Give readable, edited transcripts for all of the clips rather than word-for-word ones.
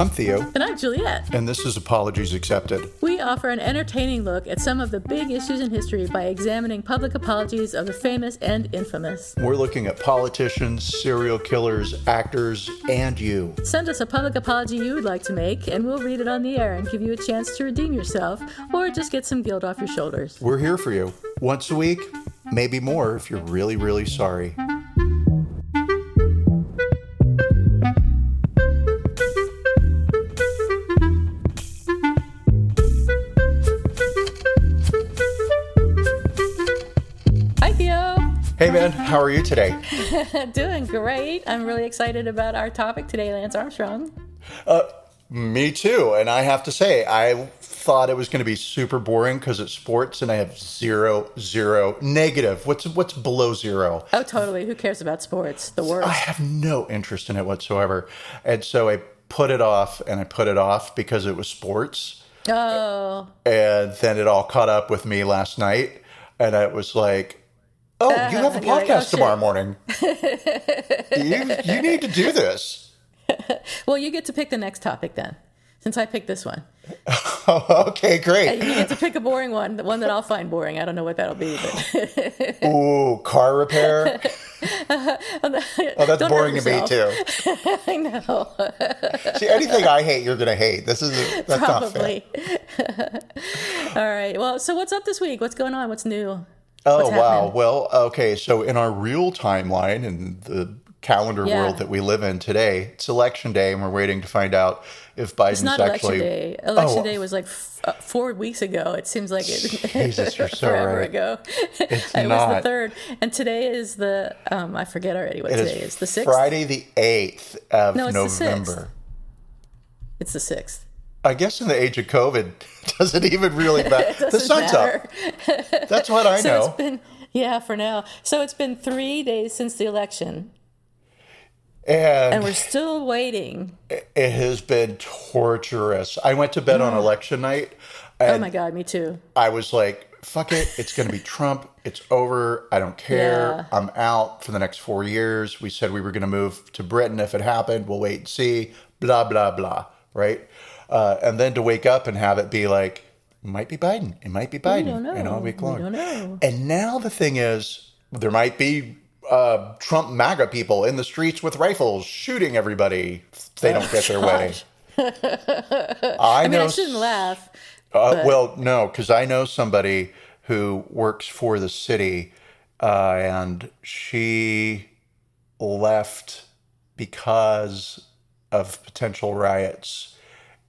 I'm Theo. And I'm Juliet. And this is Apologies Accepted. We offer an entertaining look at some of the big issues in history by examining public apologies of the famous and infamous. We're looking at politicians, serial killers, actors, and you. Send us a public apology you would like to make, and we'll read it on the air and give you a chance to redeem yourself, or just get some guilt off your shoulders. We're here for you. Once a week, maybe more if you're really, really sorry. Hey man, how are you today? Doing great. I'm really excited about our topic today, Lance Armstrong. Me too. And I have to say, I thought it was going to be super boring because it's sports and I have zero negative. What's below zero? Oh, totally. Who cares about sports? The worst. I have no interest in it whatsoever. And so I put it off and I put it off because it was sports. Oh. And then it all caught up with me last night. And I was like, oh, you have a podcast tomorrow morning. You need to do this. Well, you get to pick the next topic then, since I picked this one. Oh, okay, great. You get to pick a boring one, the one that I'll find boring. I don't know what that'll be. But Ooh, car repair? Oh, that's boring to me too. I know. See, anything I hate, you're going to hate. That's probably not fair. All right. Well, so what's up this week? What's going on? What's new? Oh, wow. Well, okay. So in our real timeline, in the calendar world that we live in today, it's election day, and we're waiting to find out if Biden's actually... It's not election day. Election day was like 4 weeks ago. It seems like it Jesus, you're so forever right. ago. It's it not. was the 3rd. And today is the, I forget already what today is. The 6th? Friday the 8th of November. It's the 6th. I guess in the age of COVID, does it even really matter? The sun's matter. up. That's what I know. It's been, for now. So it's been 3 days since the election. And we're still waiting. It has been torturous. I went to bed on election night. Oh my God, me too. I was like, fuck it. It's going to be Trump. It's over. I don't care. Yeah. I'm out for the next 4 years. We said we were going to move to Britain if it happened. We'll wait and see. Blah, blah, blah. Right? And then to wake up and have it be like, it might be Biden. It might be Biden. We don't know. All week long. We don't know. And now the thing is, there might be Trump MAGA people in the streets with rifles shooting everybody if they don't get their way. I shouldn't laugh. Well, no, because I know somebody who works for the city, and she left because of potential riots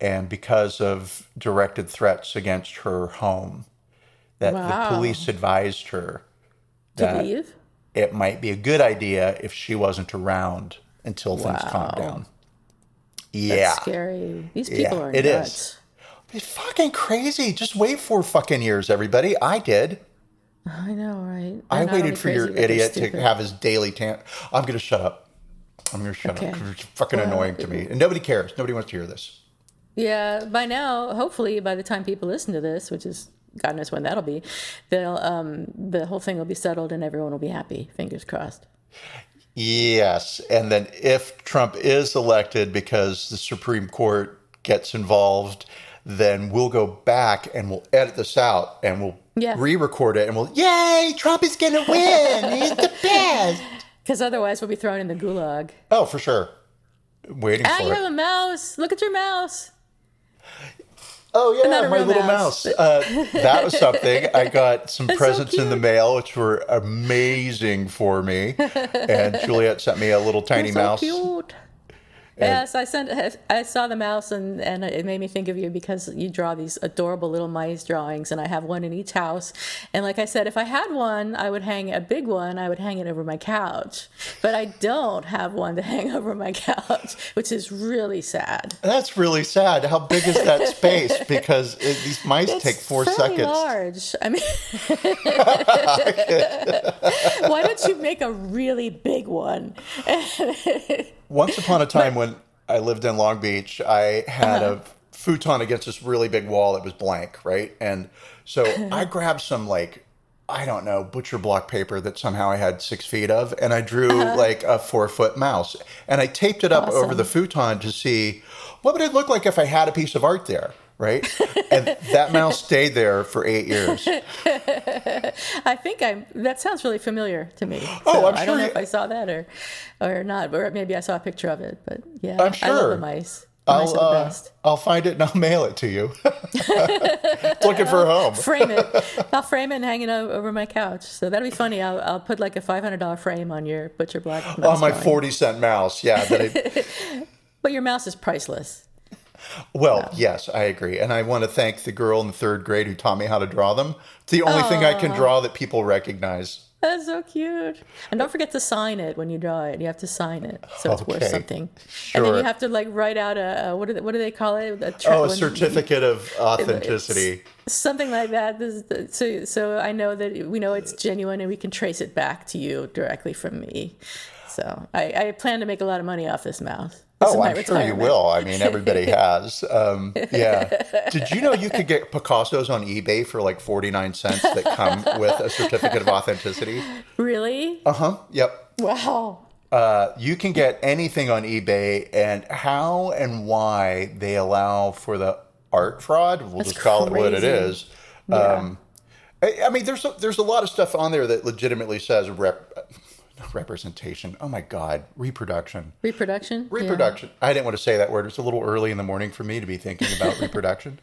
and because of directed threats against her home. That the police advised her that leave? It might be a good idea if she wasn't around until things calm down. Yeah. That's scary. These people are nuts. It is. It's fucking crazy. Just wait 4 fucking years, everybody. I did. I know, right? I waited for your idiot to have his daily I'm going to shut up. I'm going to shut up because it's fucking annoying to me. And nobody cares. Nobody wants to hear this. Yeah, by now, hopefully, by the time people listen to this, which is God knows when that'll be, they'll the whole thing will be settled and everyone will be happy. Fingers crossed. Yes, and then if Trump is elected because the Supreme Court gets involved, then we'll go back and we'll edit this out and we'll re-record it and we'll, yay, Trump is going to win. He's the best. Because otherwise we'll be thrown in the gulag. Oh, for sure. Waiting for it. You have a mouse. Look at your mouse. Oh, yeah, my little mouse. That was something. I got some presents in the mail, which were amazing for me. And Juliet sent me a little tiny mouse. Cute. Yes, I saw the mouse and it made me think of you because you draw these adorable little mice drawings, and I have one in each house. And like I said, if I had one, I would hang a big one. I would hang it over my couch. But I don't have one to hang over my couch, which is really sad. That's really sad. How big is that space? Because these mice take 4 seconds. Large. I mean, why don't you make a really big one? Once upon a time when I lived in Long Beach, I had a futon against this really big wall that was blank, right? And so I grabbed some like I don't know, butcher block paper that somehow I had 6 feet of, and I drew like a 4-foot mouse, and I taped it up over the Awesome. futon to see what would it look like if I had a piece of art there, right? And that mouse stayed there for 8 years. I think that sounds really familiar to me. Oh, So I'm I sure don't know if I saw that or not, or maybe I saw a picture of it. But yeah, I'm I love sure. the mice. The mice are the best. I'll find it and I'll mail it to you. Looking for a home. Frame it. I'll frame it and hang it over my couch. So that'll be funny. I'll put like a $500 frame on your butcher block mouse On my drawing. 40-cent mouse. Yeah. But your mouse is priceless. Well, yes, I agree. And I want to thank the girl in the 3rd grade who taught me how to draw them. It's the only thing I can draw that people recognize. That's so cute. And don't forget to sign it when you draw it. You have to sign it so it's worth Okay. something. Sure. And then you have to like write out what do they call it? A certificate of authenticity. Something like that. So I know that we know it's genuine and we can trace it back to you directly from me. So I plan to make a lot of money off this mouse. This is Oh, my I'm sure you retirement. will. I mean, everybody has. Yeah. Did you know you could get Picassos on eBay for like 49 cents that come with a certificate of authenticity? Really? Uh-huh. Yep. Wow. You can get anything on eBay, and how and why they allow for the art fraud, we'll That's just call it what it crazy. is. Yeah. I mean, there's a lot of stuff on there that legitimately says representation. Oh my God, reproduction. Reproduction? Yeah. Reproduction. I didn't want to say that word. It's a little early in the morning for me to be thinking about reproduction.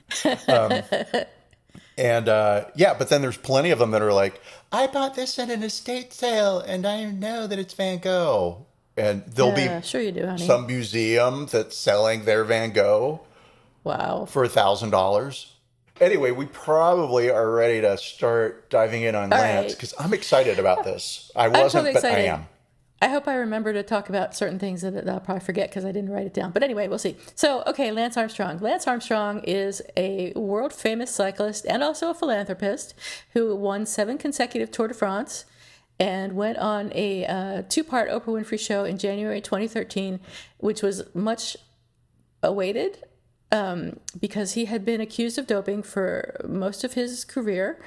Yeah, but then there's plenty of them that are like, I bought this at an estate sale and I know that it's Van Gogh. And there'll Yeah, be sure you do, honey. some museum that's selling their Van Gogh Wow. for $1,000. Anyway, we probably are ready to start diving in on All Lance right. because I'm excited about this. I I'm wasn't, totally but I excited. am. I hope I remember to talk about certain things that I'll probably forget because I didn't write it down. But anyway, we'll see. So, okay, Lance Armstrong. Lance Armstrong is a world famous cyclist and also a philanthropist who won 7 consecutive Tour de France and went on a 2-part Oprah Winfrey show in January 2013, which was much awaited because he had been accused of doping for most of his career.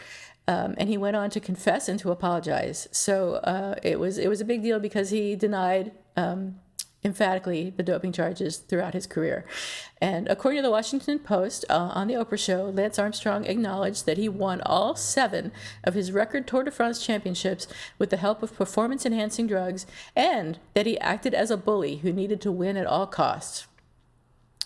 And he went on to confess and to apologize. So it was a big deal because he denied emphatically the doping charges throughout his career. And according to the Washington Post, on the Oprah show, Lance Armstrong acknowledged that he won all 7 of his record Tour de France championships with the help of performance-enhancing drugs, and that he acted as a bully who needed to win at all costs.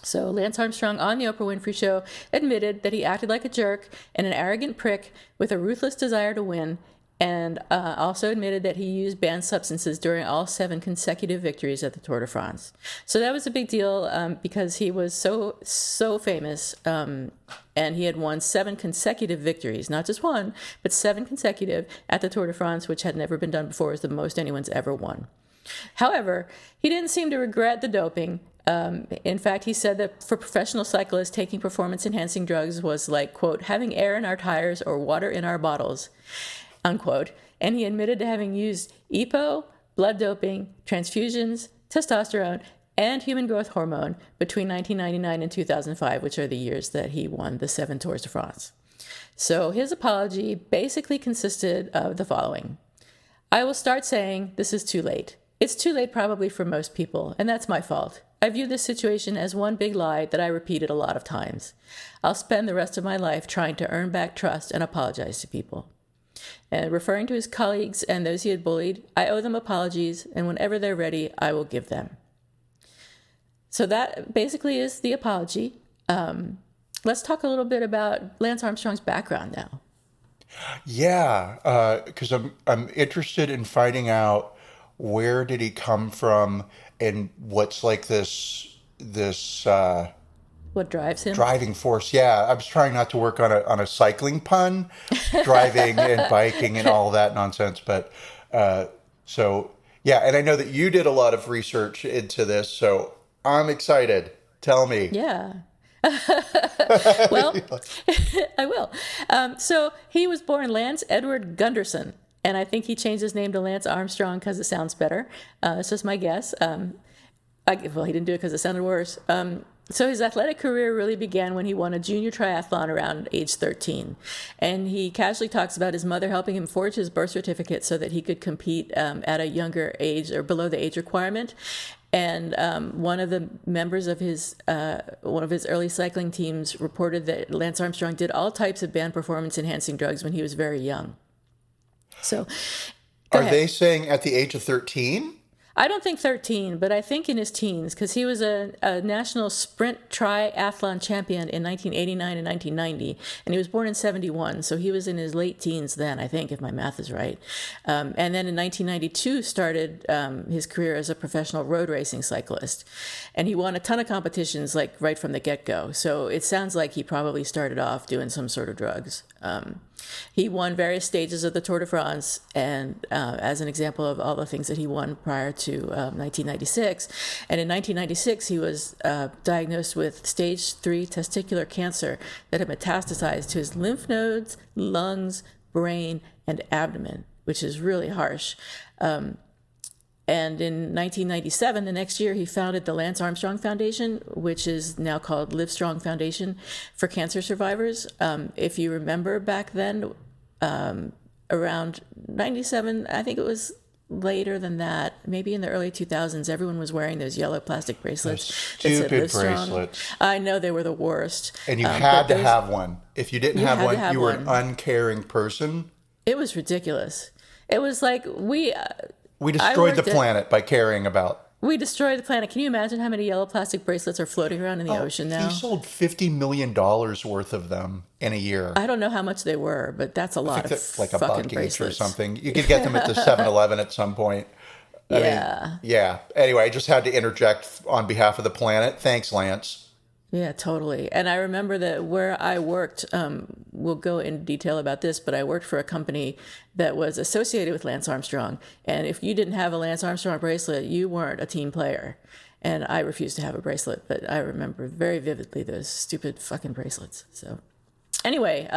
So Lance Armstrong on the Oprah Winfrey Show admitted that he acted like a jerk and an arrogant prick with a ruthless desire to win, and also admitted that he used banned substances during all 7 consecutive victories at the Tour de France. So that was a big deal because he was so famous, and he had won 7 consecutive victories, not just one, but 7 consecutive at the Tour de France, which had never been done before. It was the most anyone's ever won. However, he didn't seem to regret the doping. In fact, he said that for professional cyclists, taking performance-enhancing drugs was like, quote, having air in our tires or water in our bottles, unquote. And he admitted to having used EPO, blood doping, transfusions, testosterone, and human growth hormone between 1999 and 2005, which are the years that he won the 7 Tours de France. So his apology basically consisted of the following. I will start saying this is too late. It's too late probably for most people, and that's my fault. I view this situation as one big lie that I repeated a lot of times. I'll spend the rest of my life trying to earn back trust and apologize to people. And referring to his colleagues and those he had bullied, I owe them apologies, and whenever they're ready, I will give them. So that basically is the apology. Let's talk a little bit about Lance Armstrong's background now. Yeah, because I'm interested in finding out where did he come from and what's like this What drives him? driving force. Yeah, I was trying not to work on a cycling pun, driving and biking and all that nonsense. But so yeah, and I know that you did a lot of research into this, so I'm excited. Tell me. Yeah. Well, I will. So he was born Lance Edward Gunderson, and I think he changed his name to Lance Armstrong because it sounds better. It's just my guess. Well, he didn't do it because it sounded worse. So his athletic career really began when he won a junior triathlon around age 13. And he casually talks about his mother helping him forge his birth certificate so that he could compete at a younger age or below the age requirement. And one of the members of his early cycling teams reported that Lance Armstrong did all types of banned performance-enhancing drugs when he was very young. So, Are they saying at the age of 13? I don't think 13, but I think in his teens, because he was a national sprint triathlon champion in 1989 and 1990, and he was born in 71, so he was in his late teens then, I think, if my math is right. And then in 1992 started his career as a professional road racing cyclist, and he won a ton of competitions, like right from the get-go, so it sounds like he probably started off doing some sort of drugs. He won various stages of the Tour de France, and as an example of all the things that he won prior to 1996. And in 1996, he was diagnosed with stage 3 testicular cancer that had metastasized to his lymph nodes, lungs, brain, and abdomen, which is really harsh. And in 1997, the next year, he founded the Lance Armstrong Foundation, which is now called Livestrong Foundation for Cancer Survivors. If you remember back then, around 97, I think it was later than that, maybe in the early 2000s, everyone was wearing those yellow plastic bracelets. Those stupid bracelets. I know, they were the worst. And you had to have one. If you didn't have one, you were an uncaring person. It was ridiculous. It was like we destroyed the planet by caring about. We destroyed the planet. Can you imagine how many yellow plastic bracelets are floating around in the ocean now? He sold $50 million worth of them in a year. I don't know how much they were, but that's a lot of like fucking $1 each bracelets. or something. You could get them at the 7-Eleven at some point. I mean, yeah. Anyway, I just had to interject on behalf of the planet. Thanks, Lance. Yeah, totally. And I remember that where I worked, we'll go into detail about this, but I worked for a company that was associated with Lance Armstrong. And if you didn't have a Lance Armstrong bracelet, you weren't a team player. And I refused to have a bracelet, but I remember very vividly those stupid fucking bracelets. So anyway,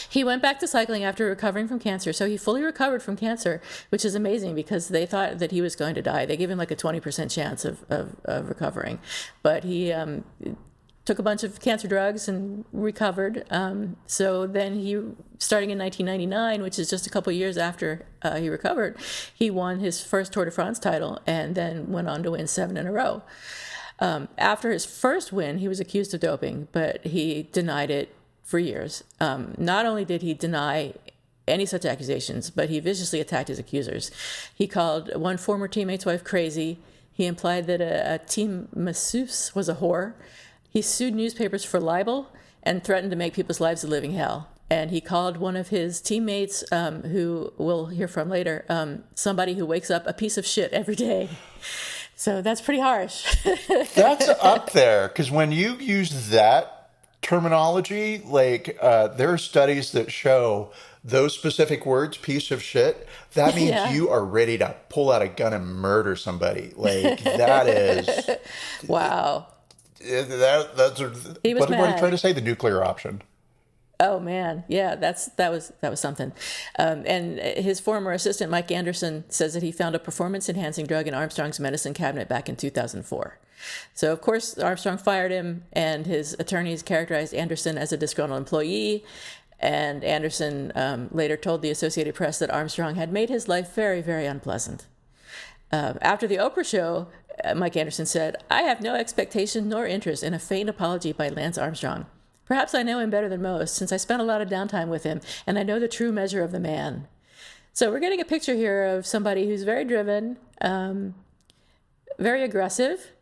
he went back to cycling after recovering from cancer. So he fully recovered from cancer, which is amazing because they thought that he was going to die. They gave him like a 20% chance of recovering. But he took a bunch of cancer drugs and recovered. So then he, starting in 1999, which is just a couple of years after he recovered, he won his first Tour de France title and then went on to win 7 in a row. After his first win, he was accused of doping, but he denied it for years. Not only did he deny any such accusations, but he viciously attacked his accusers. He called one former teammate's wife crazy. He implied that a team masseuse was a whore. He sued newspapers for libel and threatened to make people's lives a living hell. And he called one of his teammates, who we'll hear from later, somebody who wakes up a piece of shit every day. So that's pretty harsh. That's up there, because when you use that terminology, like there are studies that show those specific words, piece of shit, that means you are ready to pull out a gun and murder somebody. Like that is wow. That's he was what mad. are you trying to say? The nuclear option. Oh man, yeah, that was something. And his former assistant Mike Anderson says that he found a performance-enhancing drug in Armstrong's medicine cabinet back in 2004. So of course Armstrong fired him, and his attorneys characterized Anderson as a disgruntled employee. And Anderson later told the Associated Press that Armstrong had made his life very, very unpleasant. After the Oprah show, Mike Anderson said, "I have no expectation nor interest in a faint apology by Lance Armstrong. Perhaps I know him better than most, since I spent a lot of downtime with him, and I know the true measure of the man." So we're getting a picture here of somebody who's very driven, very aggressive,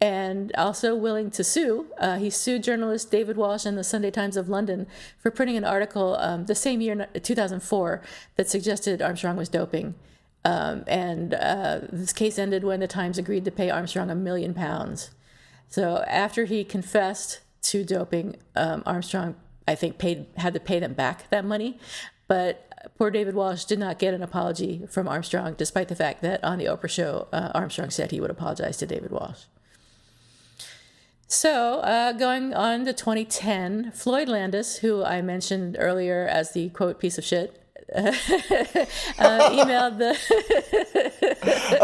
and also willing to sue. He sued journalist David Walsh in the Sunday Times of London for printing an article the same year, 2004, that suggested Armstrong was doping. And this case ended when the Times agreed to pay Armstrong £1 million. So after he confessed to doping, Armstrong, I think, had to pay them back that money. But poor David Walsh did not get an apology from Armstrong, despite the fact that on the Oprah show, Armstrong said he would apologize to David Walsh. So going on to 2010, Floyd Landis, who I mentioned earlier as the, quote, piece of shit, emailed the...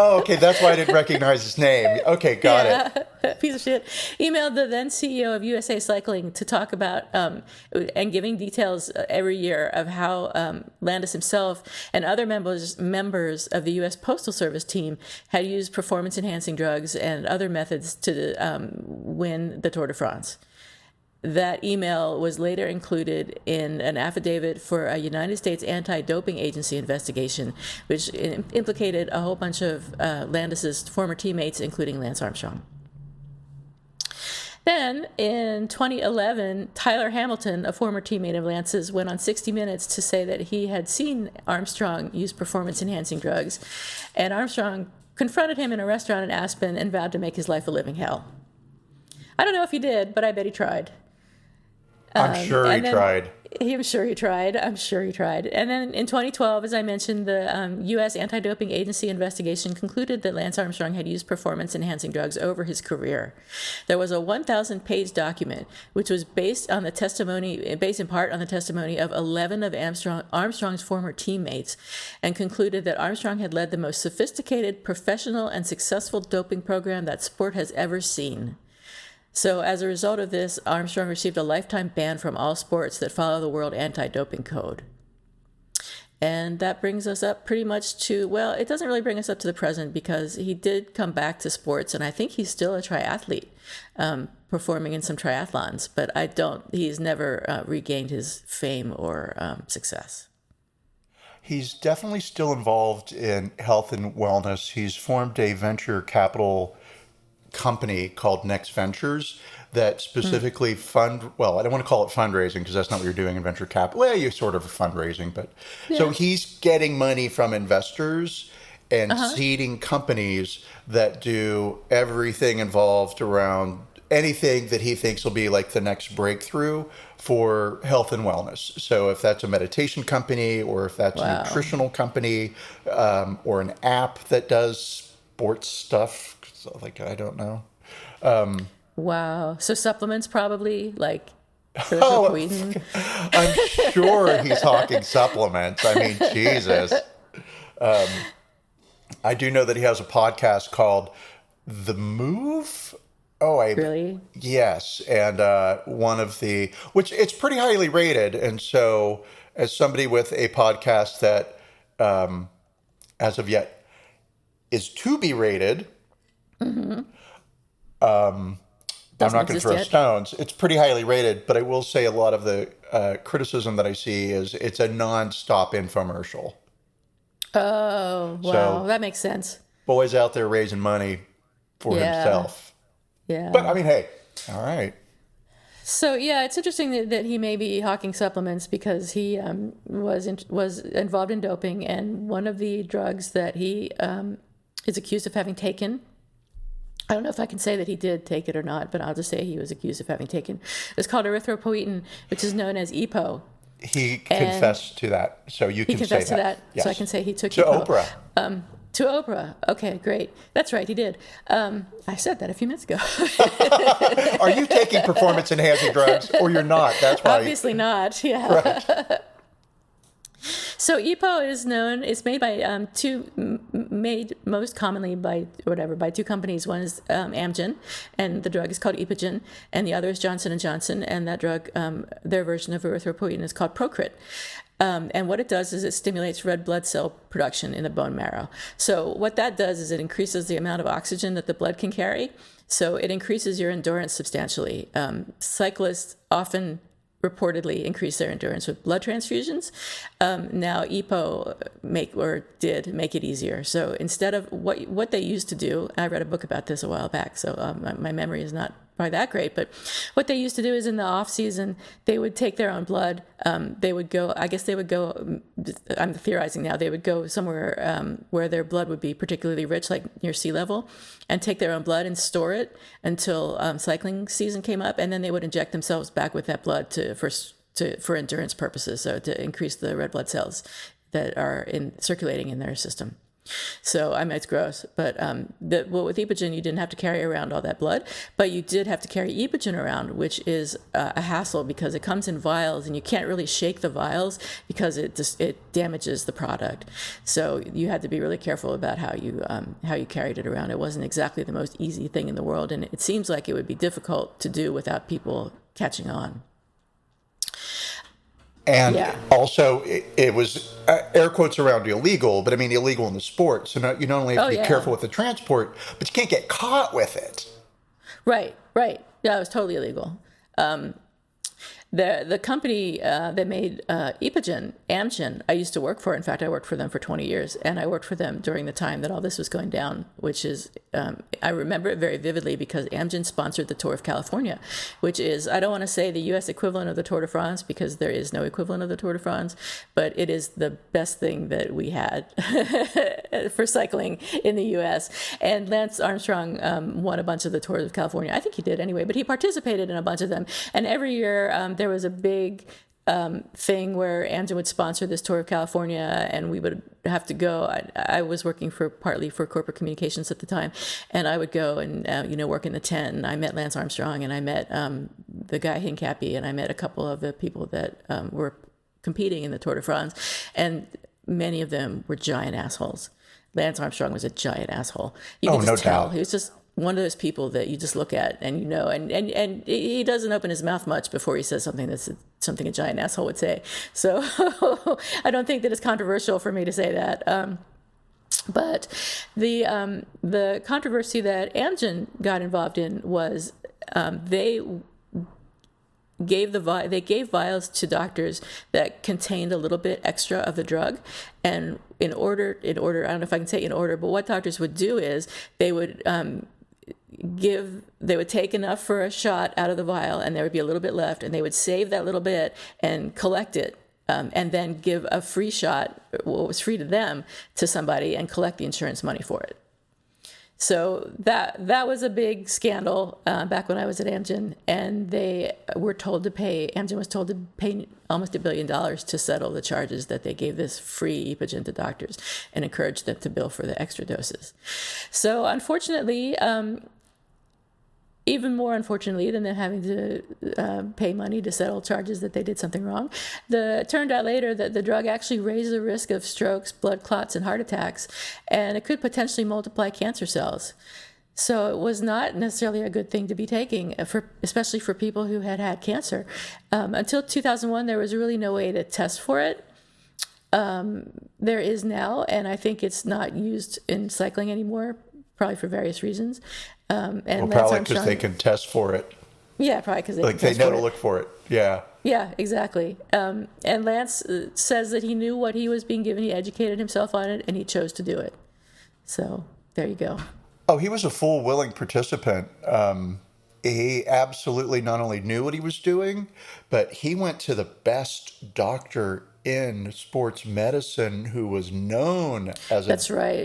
Oh, okay. That's why I didn't recognize his name. Okay, got it. Piece of shit. Emailed the then CEO of USA Cycling to talk about and giving details every year of how Landis himself and other members of the U.S. Postal Service team had used performance-enhancing drugs and other methods to win the Tour de France. That email was later included in an affidavit for a United States anti-doping agency investigation, which implicated a whole bunch of Landis's former teammates, including Lance Armstrong. Then, in 2011, Tyler Hamilton, a former teammate of Lance's, went on 60 Minutes to say that he had seen Armstrong use performance-enhancing drugs, and Armstrong confronted him in a restaurant in Aspen and vowed to make his life a living hell. I don't know if he did, but I bet he tried. I'm sure he tried. I'm sure he tried. And then in 2012, as I mentioned, the U.S. Anti-Doping Agency investigation concluded that Lance Armstrong had used performance-enhancing drugs over his career. There was a 1,000-page document which was based in part on the testimony of 11 of Armstrong's former teammates, and concluded that Armstrong had led the most sophisticated, professional, and successful doping program that sport has ever seen. So as a result of this, Armstrong received a lifetime ban from all sports that follow the World Anti-Doping Code. And that brings us up pretty much to, well, it doesn't really bring us up to the present because he did come back to sports, and I think he's still a triathlete, performing in some triathlons, but he's never regained his fame or success. He's definitely still involved in health and wellness. He's formed a venture capital company called Next Ventures that specifically I don't want to call it fundraising because that's not what you're doing in venture capital. Well, you're sort of fundraising, but so he's getting money from investors and seeding companies that do everything involved around anything that he thinks will be like the next breakthrough for health and wellness. So if that's a meditation company or if that's a nutritional company or an app that does sports stuff, like, I don't know. Wow. So supplements probably, like erythropoietin? I'm sure he's talking supplements. I mean, Jesus. I do know that he has a podcast called The Move. Really? Yes. And which it's pretty highly rated. And so as somebody with a podcast that as of yet is to be rated, I'm not going to throw stones. It's pretty highly rated, but I will say a lot of the criticism that I see is it's a nonstop infomercial. Oh, wow. So, that makes sense. Boy's out there raising money for himself. Yeah. But I mean, hey, all right. So yeah, it's interesting that he may be hawking supplements because he was involved in doping, and one of the drugs that he is accused of having taken, I don't know if I can say that he did take it or not, but I'll just say he was accused of having taken. It's called erythropoietin, which is known as EPO. He confessed to that, so you can say that. He confessed to that, yes. So I can say he took to EPO. Oprah. To Oprah. Okay, great. That's right, he did. I said that a few minutes ago. Are you taking performance-enhancing drugs, or you're not? That's why. Obviously not. Yeah. Right. So EPO is known. It's made by made most commonly by two companies. One is Amgen, and the drug is called Epogen, and the other is Johnson & Johnson, and that drug, their version of erythropoietin is called Procrit. And what it does is it stimulates red blood cell production in the bone marrow. So what that does is it increases the amount of oxygen that the blood can carry. So it increases your endurance substantially. Cyclists often reportedly increase their endurance with blood transfusions. Now EPO did make it easier. So instead of what they used to do, I read a book about this a while back, so my memory is not probably that great, but what they used to do is in the off season, they would take their own blood. I'm theorizing now, they would go somewhere where their blood would be particularly rich, like near sea level, and take their own blood and store it until cycling season came up, and then they would inject themselves back with that blood for endurance purposes, so to increase the red blood cells that are circulating in their system. So I mean, it's gross. But well, with Epogen, you didn't have to carry around all that blood, but you did have to carry Epogen around, which is a hassle because it comes in vials, and you can't really shake the vials because it damages the product. So you had to be really careful about how you carried it around. It wasn't exactly the most easy thing in the world, and it seems like it would be difficult to do without people catching on. And Yeah. also, it was air quotes around illegal, but I mean illegal in the sport. So you not only have Oh to be yeah. careful with the transport, but you can't get caught with it. Right. Right. Yeah, it was totally illegal. The company that made Epogen, Amgen, I used to work for. In fact, I worked for them for 20 years, and I worked for them during the time that all this was going down, which is, I remember it very vividly because Amgen sponsored the Tour of California, which is, I don't want to say the U.S. equivalent of the Tour de France because there is no equivalent of the Tour de France, but it is the best thing that we had for cycling in the U.S. And Lance Armstrong won a bunch of the Tours of California. I think he did anyway, but he participated in a bunch of them. And every year there was a big thing where Amgen would sponsor this Tour of California, and we would have to go. I was working partly for corporate communications at the time, and I would go and work in the tent. And I met Lance Armstrong, and I met the guy Hincapie, and I met a couple of the people that were competing in the Tour de France, and many of them were giant assholes. Lance Armstrong was a giant asshole. You could just tell. Doubt. He was just one of those people that you just look at and and he doesn't open his mouth much before he says something that's something a giant asshole would say. So I don't think that it's controversial for me to say that. But the controversy that Amgen got involved in was they gave vials to doctors that contained a little bit extra of the drug, and in order I don't know if I can say in order, but what doctors would do is they would take enough for a shot out of the vial, and there would be a little bit left, and they would save that little bit and collect it, and then give a free shot, what was free to them, to somebody and collect the insurance money for it. So that was a big scandal back when I was at Amgen, and Amgen was told to pay almost $1 billion to settle the charges that they gave this free Epogen to doctors and encouraged them to bill for the extra doses. So unfortunately, even more unfortunately than them having to pay money to settle charges that they did something wrong, it turned out later that the drug actually raised the risk of strokes, blood clots, and heart attacks, and it could potentially multiply cancer cells. So it was not necessarily a good thing to be taking, especially for people who had cancer. Until 2001, there was really no way to test for it. There is now, and I think it's not used in cycling anymore, probably for various reasons. Probably because they can test for it. Yeah, probably because they know to look for it. Yeah. Yeah, exactly. And Lance says that he knew what he was being given. He educated himself on it, and he chose to do it. So there you go. Oh, he was a full willing participant. He absolutely not only knew what he was doing, but he went to the best doctor in sports medicine who was known as a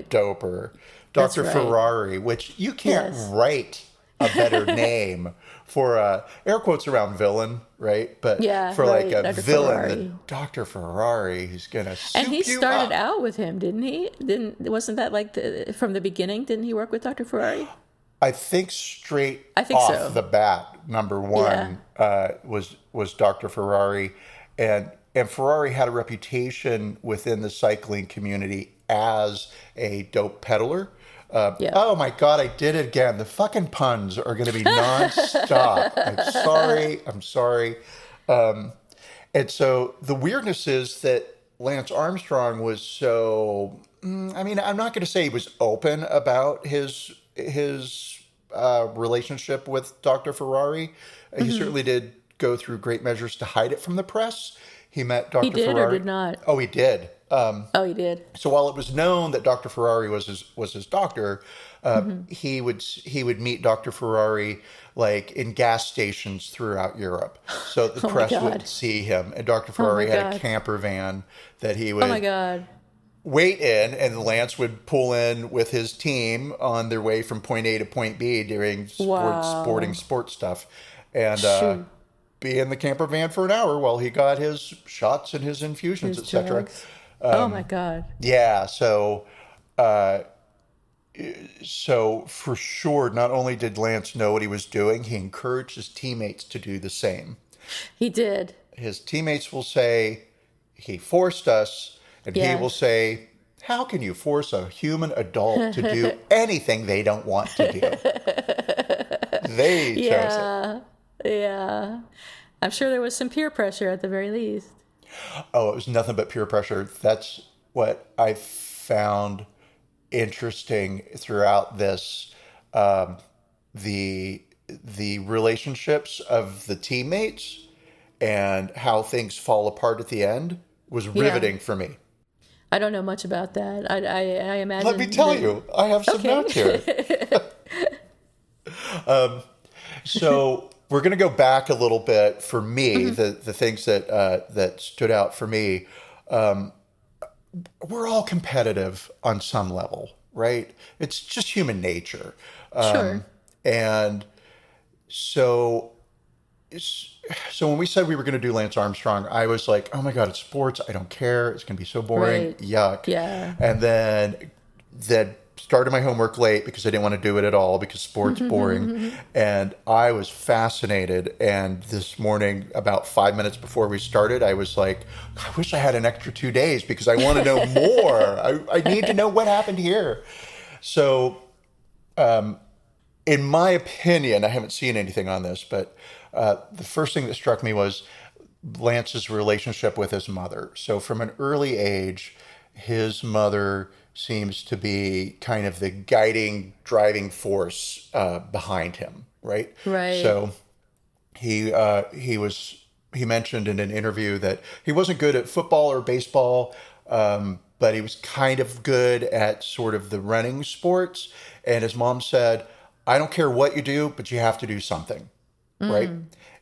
doper, Dr. Ferrari, which you can't write a better name for air quotes around villain, right? But for like a Dr. villain, Dr. Ferrari, he's gonna soup you up. And he started out with him, didn't he? Wasn't that like from the beginning? Didn't he work with Dr. Ferrari? I think off the bat, number one was Dr. Ferrari, and Ferrari had a reputation within the cycling community as a dope peddler. Oh my God, I did it again. The fucking puns are going to be nonstop. I'm sorry. And so the weirdness is that Lance Armstrong was so, I'm not going to say he was open about his relationship with Dr. Ferrari. He certainly did go through great measures to hide it from the press. He met Dr. Ferrari. He did or did not? Oh, he did. He did. So while it was known that Dr. Ferrari was his doctor, he would meet Dr. Ferrari like in gas stations throughout Europe. So the press would see him, and Dr. Ferrari had a camper van that he would wait in, and Lance would pull in with his team on their way from point A to point B doing sports stuff, and be in the camper van for an hour while he got his shots and his infusions, etc. Oh my God. Yeah, so So for sure, not only did Lance know what he was doing, he encouraged his teammates to do the same. He did. His teammates will say, he forced us, and he will Yes. say, how can you force a human adult to do anything they don't want to do? They chose it. Yeah. Yeah. I'm sure there was some peer pressure at the very least. Oh, it was nothing but peer pressure. That's what I found interesting throughout this. The relationships of the teammates and how things fall apart at the end was Yeah. riveting for me. I don't know much about that. I imagine. Let me tell you, I have some Okay. notes here. So we're going to go back a little bit for me. The things that stood out for me. We're all competitive on some level, right? It's just human nature. Sure. And so, so when we said we were going to do Lance Armstrong, I was like, oh my God, it's sports. I don't care. It's going to be so boring. Right. Yuck. Yeah. And then started my homework late because I didn't want to do it at all because sports boring. And I was fascinated. And this morning, about 5 minutes before we started, I was like, I wish I had an extra 2 days because I want to know more. I need to know what happened here. So, in my opinion, I haven't seen anything on this, but the first thing that struck me was Lance's relationship with his mother. So from an early age, his mother seems to be kind of the guiding, driving force behind him, right? Right. So he mentioned in an interview that he wasn't good at football or baseball, but he was kind of good at sort of the running sports. And his mom said, I don't care what you do, but you have to do something, right?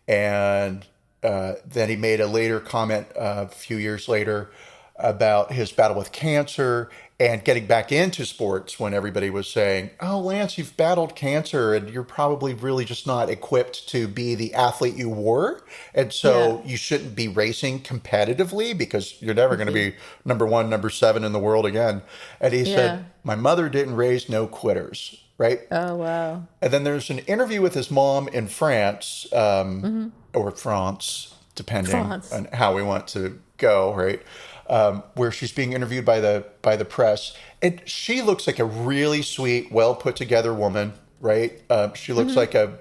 And then he made a later comment a few years later about his battle with cancer and getting back into sports when everybody was saying, oh, Lance, you've battled cancer and you're probably really just not equipped to be the athlete you were. And so you shouldn't be racing competitively because you're never going to be number 1, number 7 in the world again. And he said, my mother didn't raise no quitters. Right? Oh, wow. And then there's an interview with his mom in France, or France, depending on how we want to go, right? Where she's being interviewed by the press, and she looks like a really sweet, well put together woman, right? She looks like a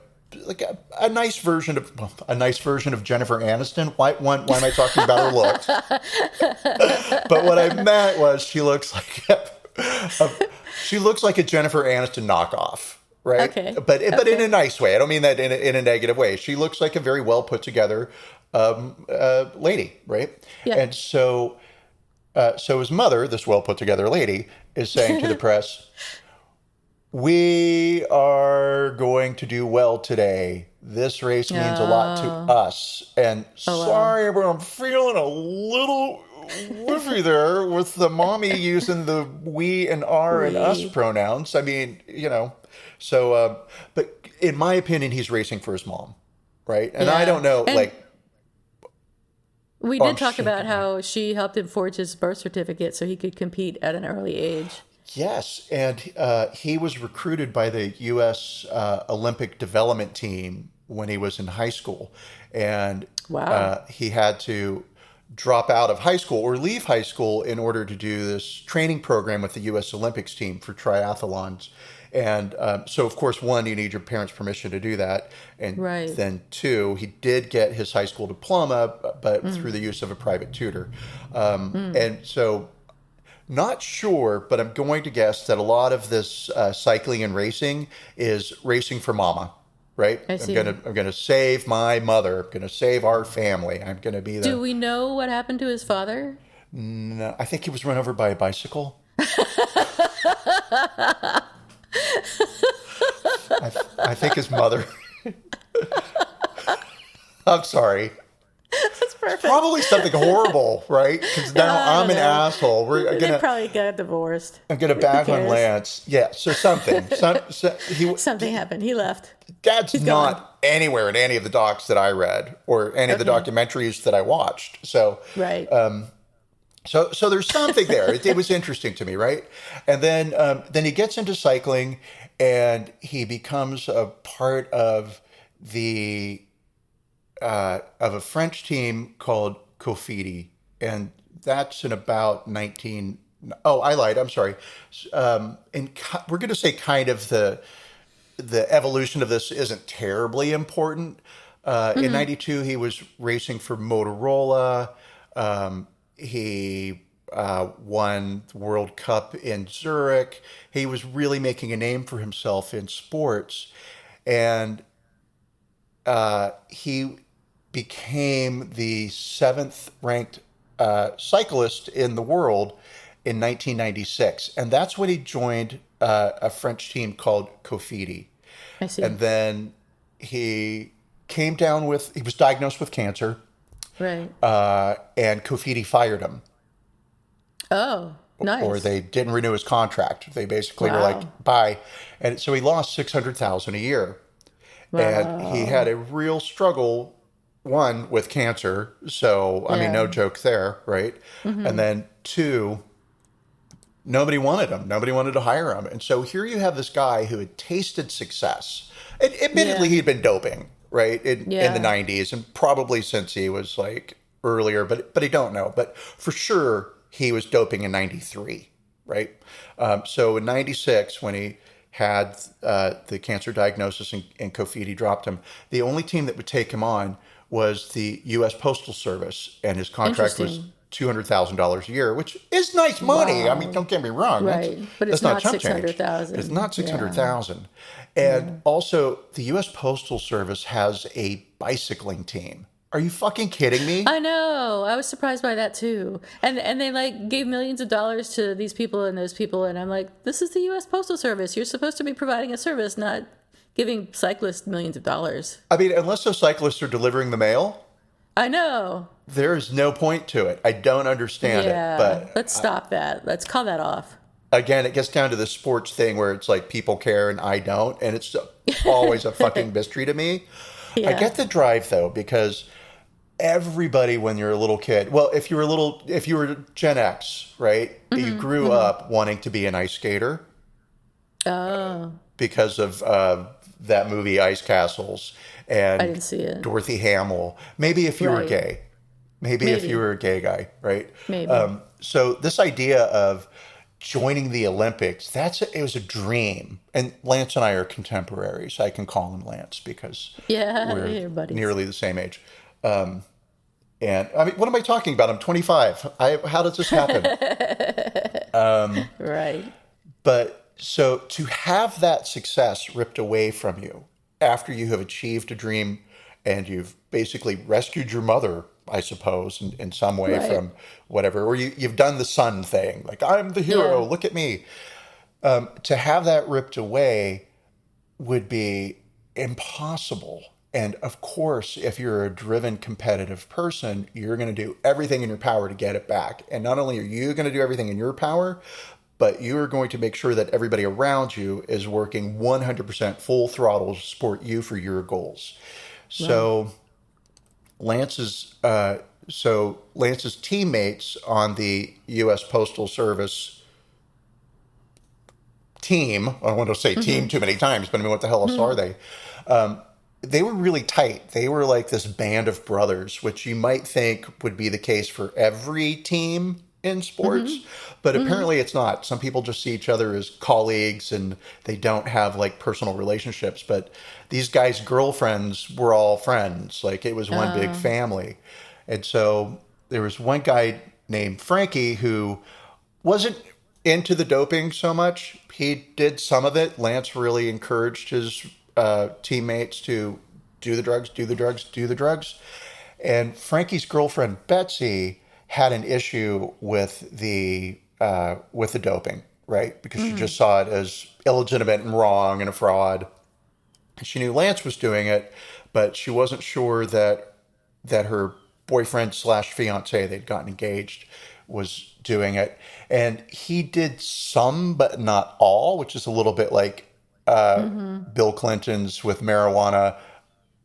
nice version of Jennifer Aniston. Why am I talking about her looks? But what I meant was she looks like a Jennifer Aniston knockoff, right? Okay. But in a nice way. I don't mean that in a negative way. She looks like a very well put together lady, right? Yeah. And so his mother, this well put together lady, is saying to the press, "We are going to do well today. This race means a lot to us." And sorry, but I'm feeling a little woofy there with the mommy using the we and our and us pronouns. I mean, so, but in my opinion, he's racing for his mom, right? And I don't know, and we did talk about how she helped him forge his birth certificate so he could compete at an early age. Yes, and he was recruited by the U.S. Olympic development team when he was in high school, and he had to drop out of high school or leave high school in order to do this training program with the U.S. Olympics team for triathlons. And so, of course, 1, you need your parents' permission to do that. And then 2, he did get his high school diploma, but through the use of a private tutor. And so, not sure, but I'm going to guess that a lot of this cycling and racing is racing for mama. Right? I see. I'm gonna save my mother. I'm gonna save our family. I'm gonna be the. Do we know what happened to his father? No, I think he was run over by a bicycle. I think his mother. I'm sorry. That's perfect. Probably something horrible, right? Because now I'm an asshole. They probably got divorced. I'm gonna back on Lance. Yeah, so something. Something happened. He left. Dad's not anywhere in any of the docs that I read or any of the documentaries that I watched. So, So there's something there. It was interesting to me, right? And then he gets into cycling, and he becomes a part the of a French team called Cofidis, and that's in about 19. Oh, I lied. I'm sorry. We're going to say kind of the evolution of this isn't terribly important. In '92, he was racing for Motorola. He won the World Cup in Zurich. He was really making a name for himself in sports. And he became the seventh ranked cyclist in the world in 1996. And that's when he joined a French team called Cofidis. I see. And then he he was diagnosed with cancer, Right. and Cofidis fired him, Oh, or nice. they didn't renew his contract. They basically were Wow. like, bye. And so he lost 600,000 a year. And he had Wow. a real struggle, one, with cancer. So, I mean, Yeah. no joke there, right? And then two, nobody wanted him. Nobody wanted to hire him. And so here you have this guy who had tasted success. Admittedly, Yeah. he'd been doping, right, in the Yeah. 90s, and probably since he was like earlier, but I don't know. But for sure, he was doping in 93, right? So in 96, when he had the cancer diagnosis and Cofidis dropped him, the only team that would take him on was the U.S. Postal Service, and his contract was Interesting. $200,000 a year, which is nice money. I mean, Wow. don't get me wrong. Right. But it's That's not not chump change, but it's 600,000. not Yeah. 600,000. And also, the U.S. Postal Service has a bicycling team. Are you fucking kidding me? I know. I was surprised by that too. And they like gave millions of dollars to these people and those people, and I'm like, this is the US Postal Service. You're supposed to be providing a service, not giving cyclists millions of dollars. I mean, unless those cyclists are delivering the mail, I know. there is no point to it. I don't understand it. Yeah. But Let's stop that. Let's call that off. again, it gets down to the sports thing where it's like people care and I don't. And it's always a fucking mystery to me. I Yeah. get the drive though, because everybody, when you're a little kid, well, if you were Gen X, right, you grew up wanting to be an ice skater Oh, because of that movie Ice Castles I and didn't see it. Dorothy Hamill. Maybe if you were Right. gay, maybe if you Maybe. were a gay guy, right? Maybe. So this idea of joining the Olympics, it was a dream. And Lance and I are contemporaries. I can call him Lance because Yeah, we're your buddies. nearly the same age. And I mean, what am I talking about? I'm 25. How does this happen? Right. But so to have that success ripped away from you after you have achieved a dream and you've basically rescued your mother, I suppose, in some way Right. from whatever, or you've done the son thing, like, I'm the hero, Yeah. look at me. To have that ripped away would be impossible. And of course, if you're a driven, competitive person, you're going to do everything in your power to get it back. And not only are you going to do everything in your power, but you are going to make sure that everybody around you is working 100% full throttle to support you for your goals. Right. Lance's Lance's teammates on the U.S. Postal Service team. I don't want to say team too many times, but I mean, what the hell else are they? They were really tight. They were like this band of brothers, which you might think would be the case for every team in sports, but apparently it's not. Some people just see each other as colleagues and they don't have like personal relationships. But these guys' girlfriends were all friends. Like it was one big family. And so there was one guy named Frankie who wasn't into the doping so much. He did some of it. Lance really encouraged his teammates to do the drugs, do the drugs, do the drugs. And Frankie's girlfriend Betsy had an issue with the doping, right? Because she just saw it as illegitimate and wrong and a fraud. She knew Lance was doing it, but she wasn't sure that her boyfriend slash fiance, they'd gotten engaged, was doing it. And he did some, but not all, which is a little bit like Bill Clinton's with marijuana.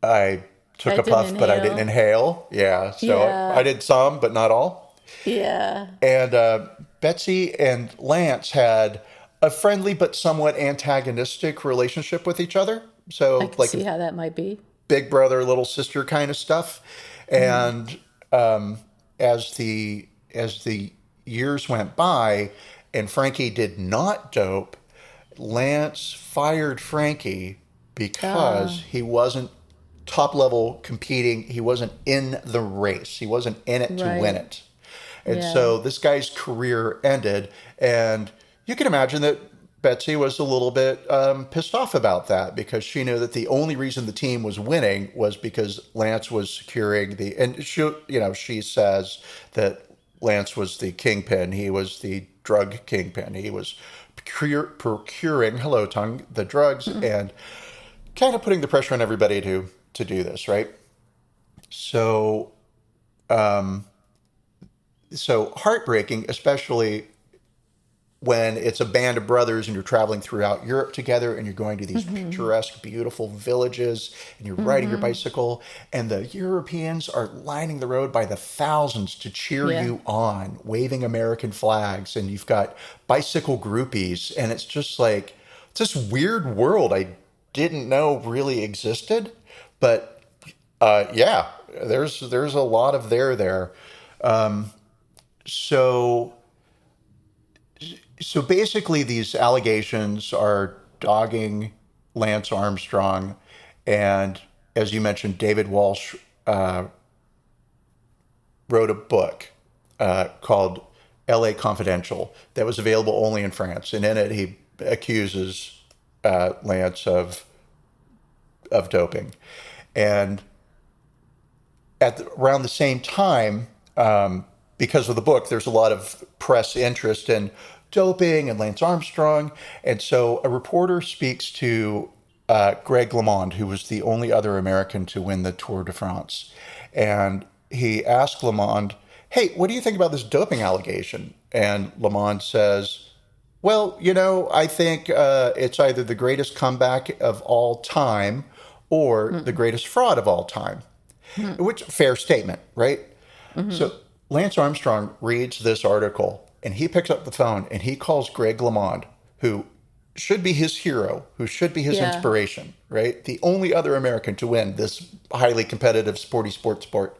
I took I a didn't puff, but I didn't inhale. inhale. Yeah, so I Yeah. did some, but not all. Yeah. And Betsy and Lance had a friendly but somewhat antagonistic relationship with each other. I So, can like see how that might be. big brother, little sister kind of stuff. And as the years went by, and Frankie did not dope, Lance fired Frankie because Uh, he wasn't top level competing. He wasn't in the race. He wasn't in it to win right. it. And Yeah. so this guy's career ended. And you can imagine that Betsy was a little bit pissed off about that because she knew that the only reason the team was winning was because Lance was securing and she says that Lance was the kingpin. He was the drug kingpin. He was procuring, hello tongue, the drugs and kind of putting the pressure on everybody to do this, right? So so heartbreaking, especially when it's a band of brothers and you're traveling throughout Europe together and you're going to these picturesque, beautiful villages and you're riding your bicycle and the Europeans are lining the road by the thousands to cheer Yeah. you on, waving American flags, and you've got bicycle groupies, and it's just like it's this weird world I didn't know really existed, but yeah, there's a lot of there. So so basically, these allegations are dogging Lance Armstrong, and as you mentioned, David Walsh wrote a book called L.A. Confidential that was available only in France, and in it he accuses Lance of doping, and around the same time, because of the book, there's a lot of press interest in doping and Lance Armstrong. And so a reporter speaks to Greg LeMond, who was the only other American to win the Tour de France. And he asked LeMond, hey, what do you think about this doping allegation? And LeMond says, well, I think it's either the greatest comeback of all time or the greatest fraud of all time. Which fair statement, right? So Lance Armstrong reads this article and he picks up the phone and he calls Greg LeMond, who should be his hero, who should be his Yeah. inspiration, right? The only other American to win this highly competitive sport.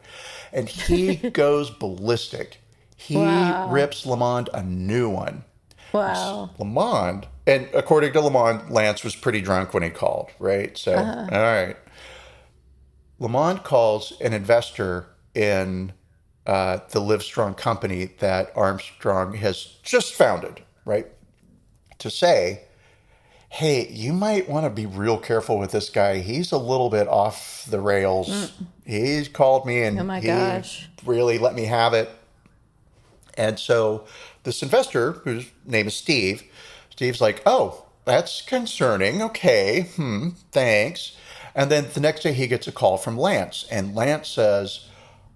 And he goes ballistic. He Wow. rips LeMond a new one. Wow. LeMond, and according to LeMond, Lance was pretty drunk when he called, right? So, all right. Lamont calls an investor in the Livestrong company that Armstrong has just founded, right? To say, hey, you might want to be real careful with this guy. He's a little bit off the rails. He's called me Oh and my he gosh. really let me have it. And so this investor, whose name is Steve, Steve's like, oh, that's concerning. Okay, thanks. And then the next day he gets a call from Lance, and Lance says,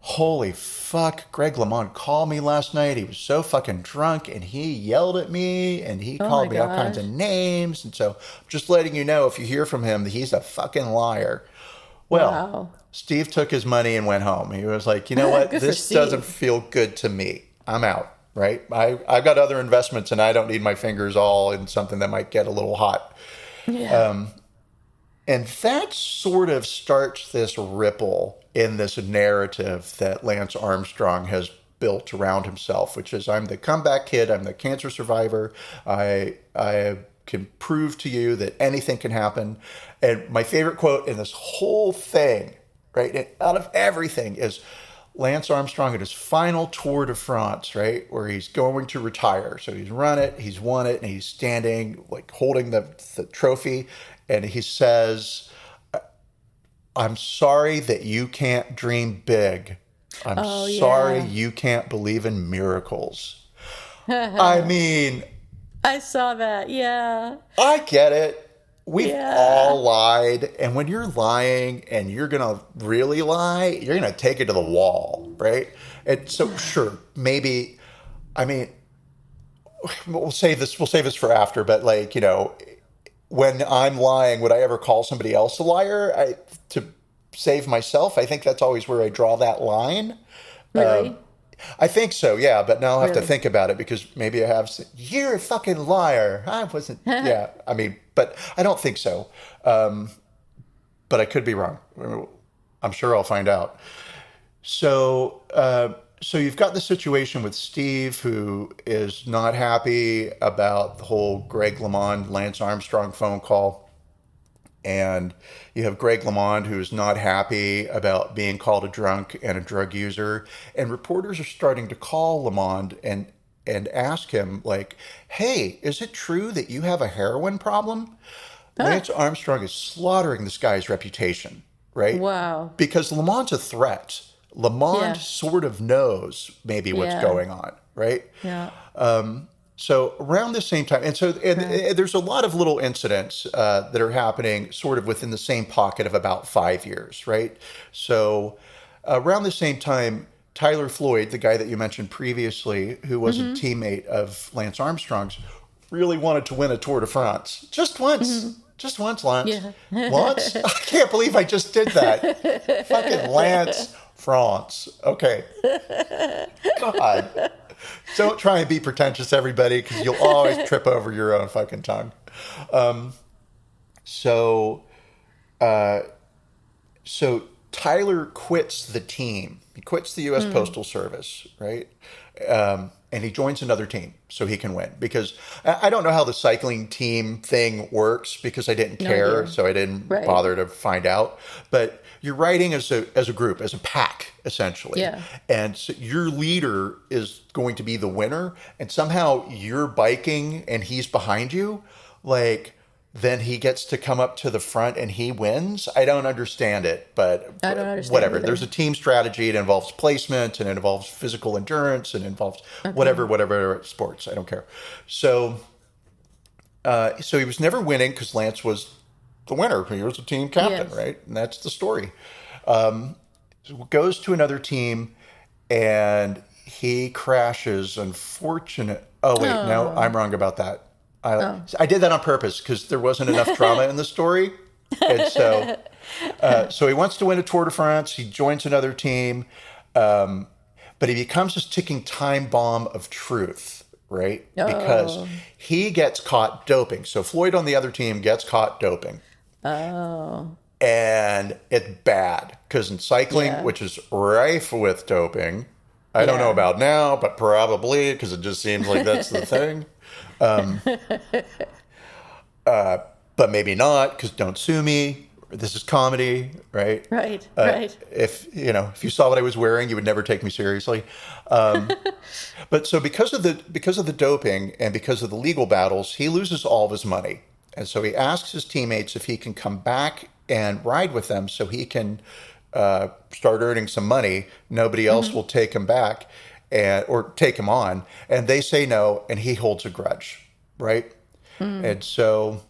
holy fuck, Greg LeMond called me last night. He was so fucking drunk and he yelled at me and he Oh my called me all kinds of gosh. names. And so I'm just letting you know if you hear from him that he's a fucking liar. Well, Wow. Steve took his money and went home. He was like, you know what? Good for This doesn't Steve. feel good to me. I'm out, right? I've got other investments and I don't need my fingers all in something that might get a little hot. Yeah. And that sort of starts this ripple in this narrative that Lance Armstrong has built around himself, which is I'm the comeback kid, I'm the cancer survivor. I can prove to you that anything can happen. And my favorite quote in this whole thing, right, and out of everything, is Lance Armstrong at his final Tour de France, right, where he's going to retire. So he's run it, he's won it, and he's standing, like holding the trophy. And he says, I'm sorry that you can't dream big. I'm Oh sorry yeah. you can't believe in miracles. I I mean, saw that. Yeah. I get it. We've Yeah. all lied. And when you're lying and you're going to really lie, you're going to take it to the wall, right? And so, sure, maybe, I mean, we'll save this for after, but like, when I'm lying, would I ever call somebody else a liar? To save myself, I think that's always where I draw that line. Really? I think so, yeah, but now I'll have to Really? think about it because maybe I have. You're a fucking liar. I wasn't. Yeah, I mean, but I don't think so. But I could be wrong. I'm sure I'll find out. So, so you've got the situation with Steve, who is not happy about the whole Greg LeMond, Lance Armstrong phone call. And you have Greg LeMond, who's not happy about being called a drunk and a drug user. And reporters are starting to call LeMond and ask him, like, hey, is it true that you have a heroin problem? Huh. Lance Armstrong is slaughtering this guy's reputation, right? Wow. Because Lamond's a threat. Lamond Yeah. sort of knows maybe what's Yeah. going on, right? Yeah. So around the same time, and there's a lot of little incidents that are happening sort of within the same pocket of about 5 years, right? So around the same time, Tyler Floyd, the guy that you mentioned previously, who was a teammate of Lance Armstrong's, really wanted to win a Tour de France just once. Just once, Lance. Yeah. Once? I can't believe I just did that. Fucking Lance France. Okay. God. Don't try and be pretentious, everybody, because you'll always trip over your own fucking tongue. So, so Tyler quits the team. He quits the U.S. Postal Service, right? And he joins another team so he can win. Because I don't know how the cycling team thing works because I didn't No care, idea. so I didn't Right. bother to find out. But you're riding as a group, as a pack, essentially. Yeah. And so your leader is going to be the winner, and somehow you're biking and he's behind you. Like, then he gets to come up to the front and he wins. I don't understand it, but I don't understand whatever. either. There's a team strategy. It involves placement and it involves physical endurance and involves whatever sports. I don't care. So, so he was never winning because Lance was the winner. He was the team captain, Yes. right? And that's the story. So goes to another team and he crashes. Unfortunate. Oh wait, no, I'm wrong about that. I did that on purpose because there wasn't enough drama in the story, and so so he wants to win a Tour de France. He joins another team, but he becomes this ticking time bomb of truth, right? Because Oh. he gets caught doping. So Floyd on the other team gets caught doping. Oh. And it's bad because in cycling, Yeah. which is rife with doping, I don't know Yeah. about now, but probably because it just seems like that's the thing. But maybe not because don't sue me. This is comedy, right? Right. Right. If you saw what I was wearing, you would never take me seriously. But so because of the doping and because of the legal battles, he loses all of his money, and so he asks his teammates if he can come back and ride with them so he can start earning some money. Nobody else will take him back or take him on, and they say no, and he holds a grudge, right? And so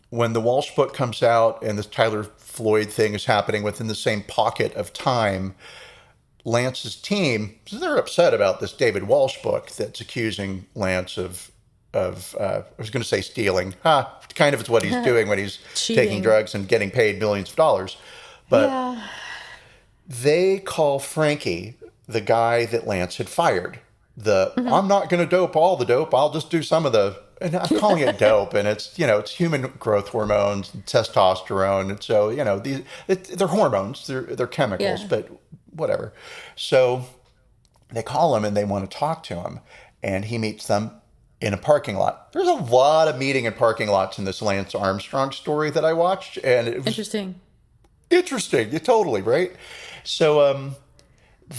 when the Walsh book comes out and this Tyler Floyd thing is happening within the same pocket of time, Lance's team, they're upset about this David Walsh book that's accusing Lance of I was going to say stealing. Kind of is what he's doing when he's taking Cheating. drugs and getting paid millions of dollars. But Yeah. they call Frankie the guy that Lance had fired. I'm not going to dope all the dope. I'll just do some of the, and I'm calling it dope. And it's, it's human growth hormones, testosterone. And so, they're hormones, they're chemicals, Yeah. but whatever. So they call him and they want to talk to him. And he meets them in a parking lot. There's a lot of meeting in parking lots in this Lance Armstrong story that I watched. And it was Interesting. interesting. Yeah, totally, right? So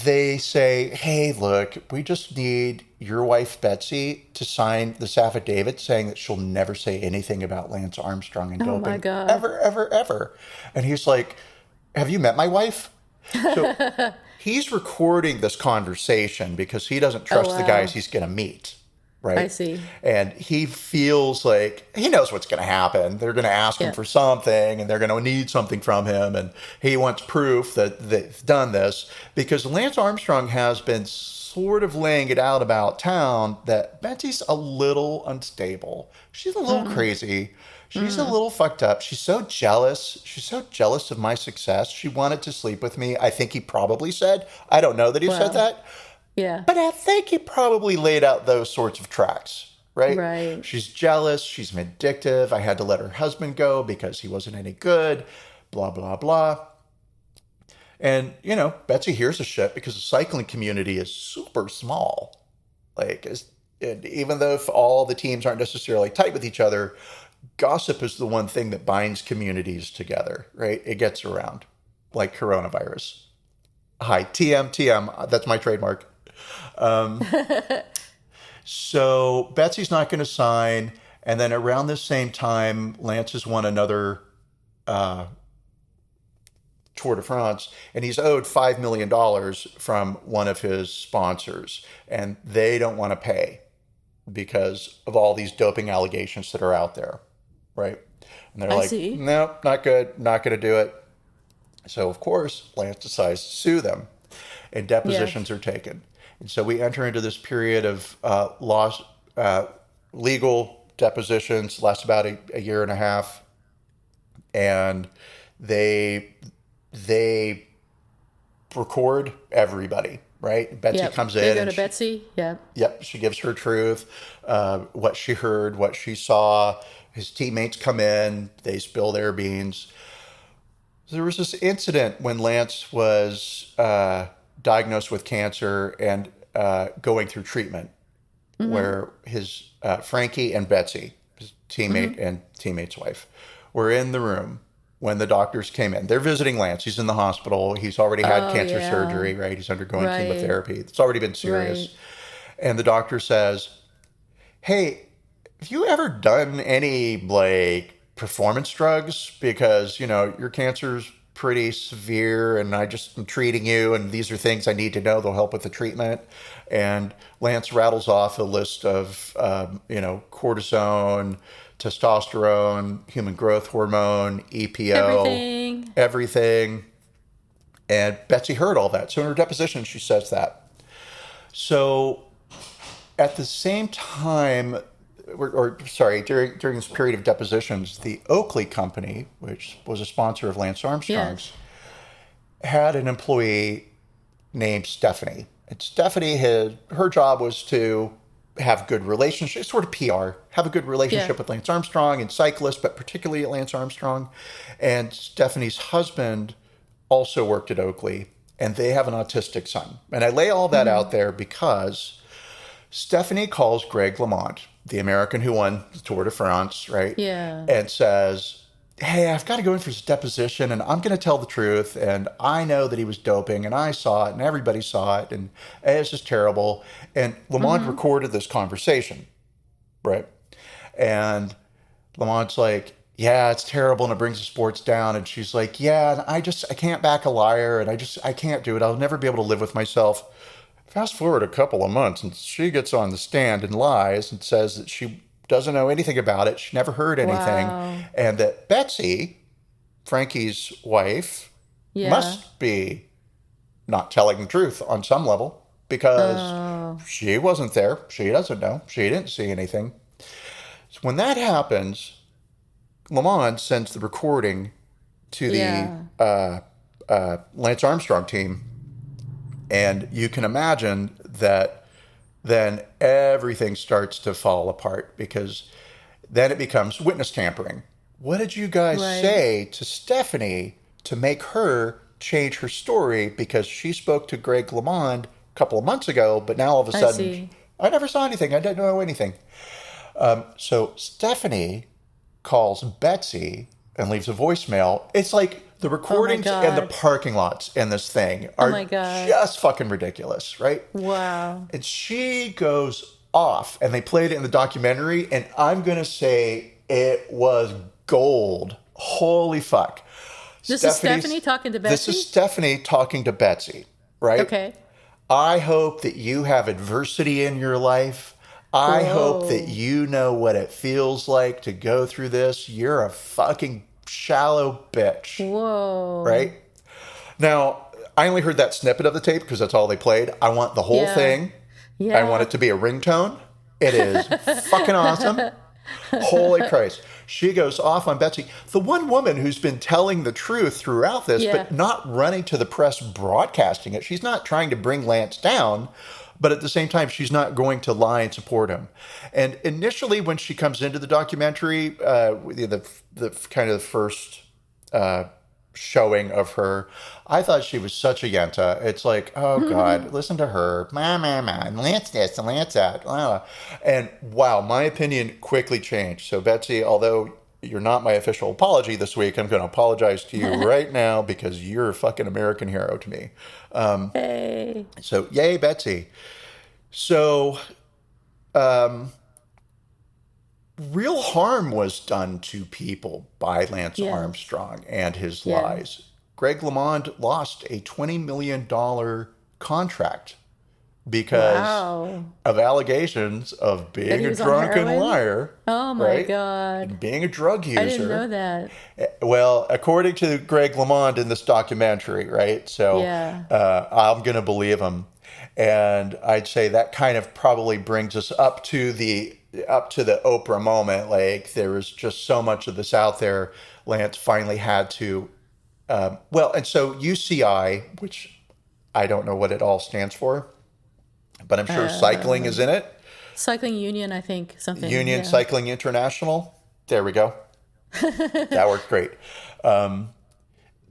they say, hey, look, we just need your wife, Betsy, to sign this affidavit saying that she'll never say anything about Lance Armstrong and Oh doping. my God. Ever, ever, ever. And he's like, have you met my wife? So he's recording this conversation because he doesn't trust the wow. guys he's going to meet. Right. I see. And he feels like he knows what's going to happen. They're going to ask him Yeah. for something and they're going to need something from him. And he wants proof that they've done this because Lance Armstrong has been sort of laying it out about town that Betsy's a little unstable. She's a little crazy. She's a little fucked up. She's so jealous. She's so jealous of my success. She wanted to sleep with me. I think he probably said, I don't know that he said Wow. that. Yeah. But I think he probably laid out those sorts of tracks, right? Right. She's jealous. She's vindictive. I had to let her husband go because he wasn't any good, blah, blah, blah. And, Betsy hears the shit because the cycling community is super small. Like, even though if all the teams aren't necessarily tight with each other, gossip is the one thing that binds communities together, right? It gets around, like coronavirus. Hi, TM. That's my trademark. So Betsy's not going to sign. And then around the same time, Lance has won another Tour de France, and he's owed $5 million from one of his sponsors. And they don't want to pay because of all these doping allegations that are out there, right? And they're I like, see. no, not good, not going to do it. So, of course, Lance decides to sue them, and depositions are taken. And so we enter into this period of legal depositions, lasts about a year and a half, and they record everybody, right? Betsy comes in. They go to Betsy. Yeah. Yep, she gives her truth, what she heard, what she saw. His teammates come in, they spill their beans. There was this incident when Lance was diagnosed with cancer and going through treatment, where his Frankie and Betsy, his teammate and teammate's wife, were in the room when the doctors came in. They're visiting Lance. He's in the hospital. He's already had cancer surgery, right? He's undergoing chemotherapy. It's already been serious. Right. And the doctor says, hey, have you ever done any, performance drugs? Because, your cancer's pretty severe and I just am treating you and these are things I need to know. They'll help with the treatment. And Lance rattles off a list of, cortisone, testosterone, human growth hormone, EPO, everything. And Betsy heard all that. So in her deposition, she says that. So at the same time, during this period of depositions, the Oakley Company, which was a sponsor of Lance Armstrong's, had an employee named Stephanie. And Stephanie, her job was to have good relationships, sort of PR, have a good relationship with Lance Armstrong and cyclists, but particularly Lance Armstrong. And Stephanie's husband also worked at Oakley, and they have an autistic son. And I lay all that out there because Stephanie calls Greg LeMond, the American who won the Tour de France, right? Yeah. And says, hey, I've got to go in for his deposition and I'm going to tell the truth. And I know that he was doping and I saw it and everybody saw it. And it's just terrible. And LeMond recorded this conversation, right? And LeMond's like, yeah, it's terrible and it brings the sports down. And she's like, yeah, I can't back a liar and I can't do it. I'll never be able to live with myself. Fast forward a couple of months and she gets on the stand and lies and says that she doesn't know anything about it. She never heard anything. Wow. And that Betsy, Frankie's wife, must be not telling the truth on some level because she wasn't there. She doesn't know. She didn't see anything. So when that happens, LeMond sends the recording to the Lance Armstrong team. And you can imagine that then everything starts to fall apart because then it becomes witness tampering. What did you guys say to Stephanie to make her change her story? Because she spoke to Greg LeMond a couple of months ago, but now all of a sudden, I never saw anything. I didn't know anything. So Stephanie calls Betsy and leaves a voicemail. It's like the recordings and the parking lots in this thing are just fucking ridiculous, right? Wow. And she goes off, and they played it in the documentary, and I'm going to say it was gold. Holy fuck. This is Stephanie talking to Betsy? This is Stephanie talking to Betsy, right? Okay. I hope that you have adversity in your life. I hope that you know what it feels like to go through this. You're a fucking shallow bitch. Whoa. Right? Now, I only heard that snippet of the tape because that's all they played. I want the whole thing. Yeah. I want it to be a ringtone. It is fucking awesome. Holy Christ. She goes off on Betsy, the one woman who's been telling the truth throughout this, but not running to the press broadcasting it. She's not trying to bring Lance down, but at the same time, she's not going to lie and support him. And initially, when she comes into the documentary, the kind of the first showing of her, I thought she was such a yenta. It's like, oh God, listen to her, and Lance this and Lance that, and wow, my opinion quickly changed. So Betsy, although you're not my official apology this week, I'm going to apologize to you right now because you're a fucking American hero to me. Hey. So yay, Betsy. So, real harm was done to people by Lance Armstrong and his lies. Greg LeMond lost a $20 million contract because of allegations of being a drunken liar. Oh my God. And being a drug user. I didn't know that. Well, according to Greg LeMond in this documentary, right? So I'm going to believe him. And I'd say that kind of probably brings us up to the Oprah moment. Like, there was just so much of this out there. Lance finally had to, and so UCI, which I don't know what it all stands for, but I'm sure cycling is in it. Cycling Union, I think, something. Union Cycling International. There we go. That worked great.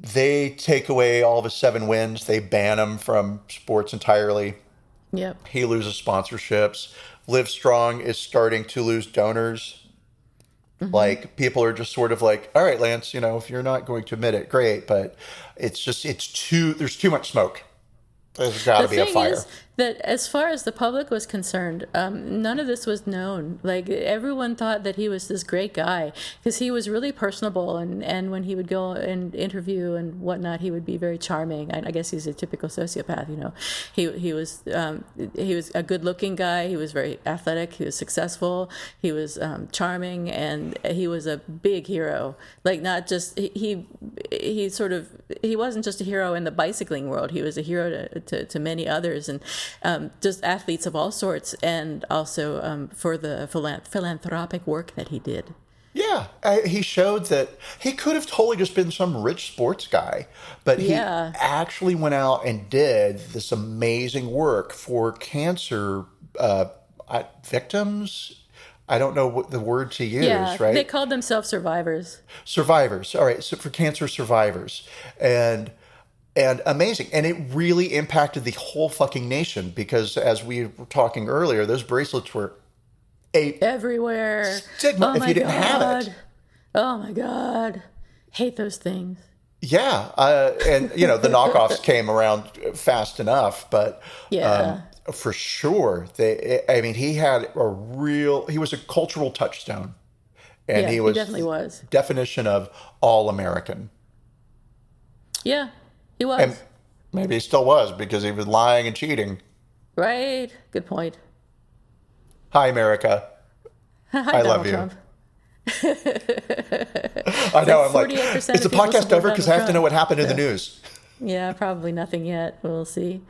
They take away all of his 7 wins. They ban him from sports entirely. Yep. He loses sponsorships. Livestrong is starting to lose donors. Mm-hmm. Like, people are just sort of like, all right, Lance, if you're not going to admit it, great. But there's too much smoke. There's got to be a fire. Is that as far as the public was concerned, none of this was known. Like, everyone thought that he was this great guy because he was really personable, and when he would go and interview and whatnot, he would be very charming. I guess he's a typical sociopath, He was a good-looking guy. He was very athletic. He was successful. He was charming, and he was a big hero. Like, not just he wasn't just a hero in the bicycling world. He was a hero to many others, and just athletes of all sorts, and also for the philanthropic work that he did. Yeah, he showed that he could have totally just been some rich sports guy, but he actually went out and did this amazing work for cancer victims. I don't know what the word to use, right? They called themselves survivors. Survivors, all right, so for cancer survivors. And amazing. And it really impacted the whole fucking nation because, as we were talking earlier, those bracelets were everywhere. Stigma if you didn't have it. Oh my God. Hate those things. Yeah. And, the knockoffs came around fast enough, but for sure, he had he was a cultural touchstone. And he definitely was. Definition of all American. Yeah. He was. And maybe he still was because he was lying and cheating. Right. Good point. Hi, America. Hi, I love Trump. you. I know. I'm like, is the podcast over? Because I have to know what happened in the news. Yeah, probably nothing yet. We'll see.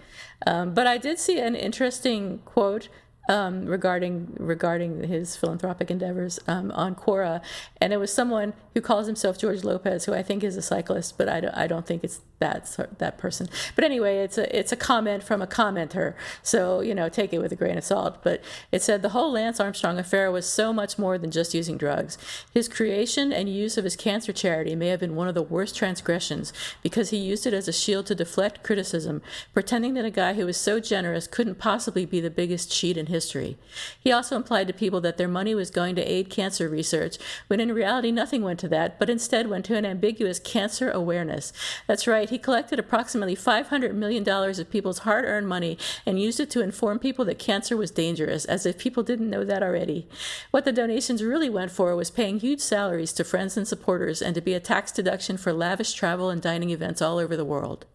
But I did see an interesting quote regarding his philanthropic endeavors on Quora, and it was someone who calls himself George Lopez, who I think is a cyclist, but I don't think it's that person. But anyway, it's a comment from a commenter, so take it with a grain of salt. But it said the whole Lance Armstrong affair was so much more than just using drugs. His creation and use of his cancer charity may have been one of the worst transgressions because he used it as a shield to deflect criticism, pretending that a guy who was so generous couldn't possibly be the biggest cheat in history. He also implied to people that their money was going to aid cancer research, when in reality nothing went to that, but instead went to an ambiguous cancer awareness. That's right, he collected approximately $500 million of people's hard-earned money and used it to inform people that cancer was dangerous, as if people didn't know that already. What the donations really went for was paying huge salaries to friends and supporters and to be a tax deduction for lavish travel and dining events all over the world.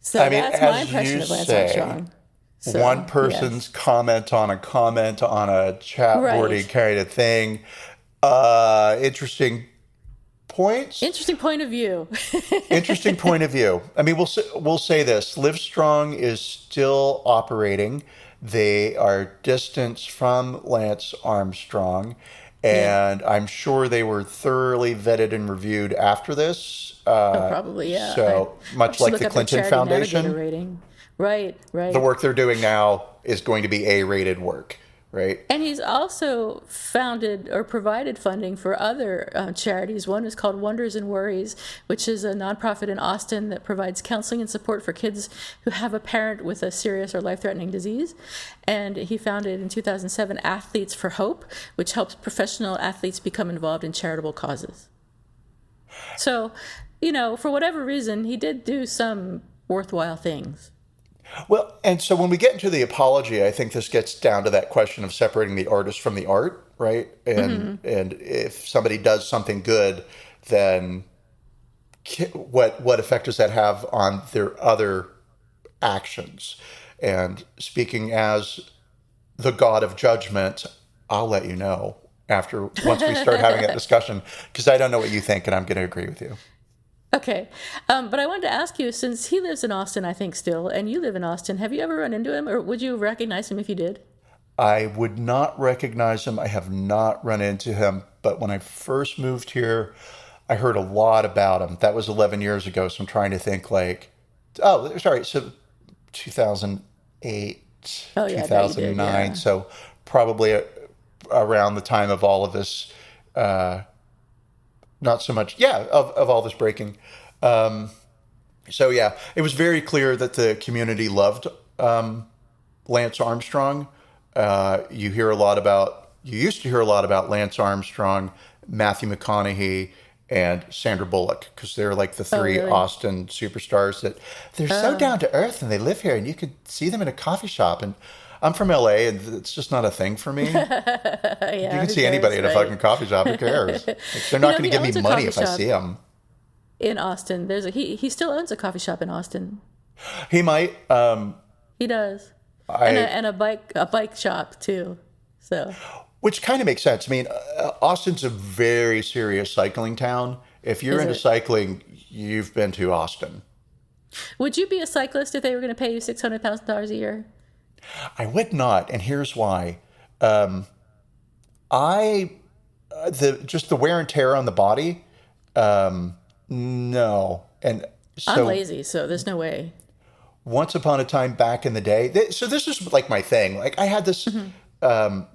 So that's my impression of Lance Armstrong. So, one person's comment on a chat boardy kind of thing. Interesting points. Interesting point of view. Interesting point of view. I mean, we'll say this: Livestrong is still operating. They are distanced from Lance Armstrong, and I'm sure they were thoroughly vetted and reviewed after this. Probably, yeah. So much like the Clinton Foundation. Rating. Right, The right. work they're doing now is going to be A-rated work, right? And he's also founded or provided funding for other charities. One is called Wonders and Worries, which is a nonprofit in Austin that provides counseling and support for kids who have a parent with a serious or life-threatening disease. And he founded in 2007 Athletes for Hope, which helps professional athletes become involved in charitable causes. So, for whatever reason, he did do some worthwhile things. Well, and so when we get into the apology, I think this gets down to that question of separating the artist from the art, right? And if somebody does something good, then what effect does that have on their other actions? And speaking as the God of judgment, I'll let you know after once we start having that discussion, because I don't know what you think, and I'm going to agree with you. Okay. But I wanted to ask you, since he lives in Austin, I think still, and you live in Austin, have you ever run into him, or would you recognize him if you did? I would not recognize him. I have not run into him, but when I first moved here, I heard a lot about him. That was 11 years ago, so I'm trying to think oh, sorry, so 2008, Oh, yeah, I bet you did, 2009, yeah. so probably around the time of all of this, not so much, yeah, of all this breaking. So yeah, it was very clear that the community loved Lance Armstrong. You used to hear a lot about Lance Armstrong, Matthew McConaughey, and Sandra Bullock, because they're like the Oh, three really? Austin superstars that they're so Oh, down to earth and they live here and you could see them in a coffee shop. And I'm from LA and it's just not a thing for me. You yeah, can who see anybody cares, at a right? fucking coffee shop. Who cares? Like, they're not going to He give me owns a money coffee if I see shop them. in Austin. He still owns a coffee shop in Austin. He might. He does. And I a bike shop too. So, Which kind of makes sense. I mean, Austin's a very serious cycling town. If you're is into it? cycling, you've been to Austin. Would you be a cyclist if they were going to pay you $600,000 a year? I would not, and here's why. Um, I the just the wear and tear on the body. No, and I'm so lazy, so there's no way. once upon a time back in the day. So this is like my thing. Like I had this. I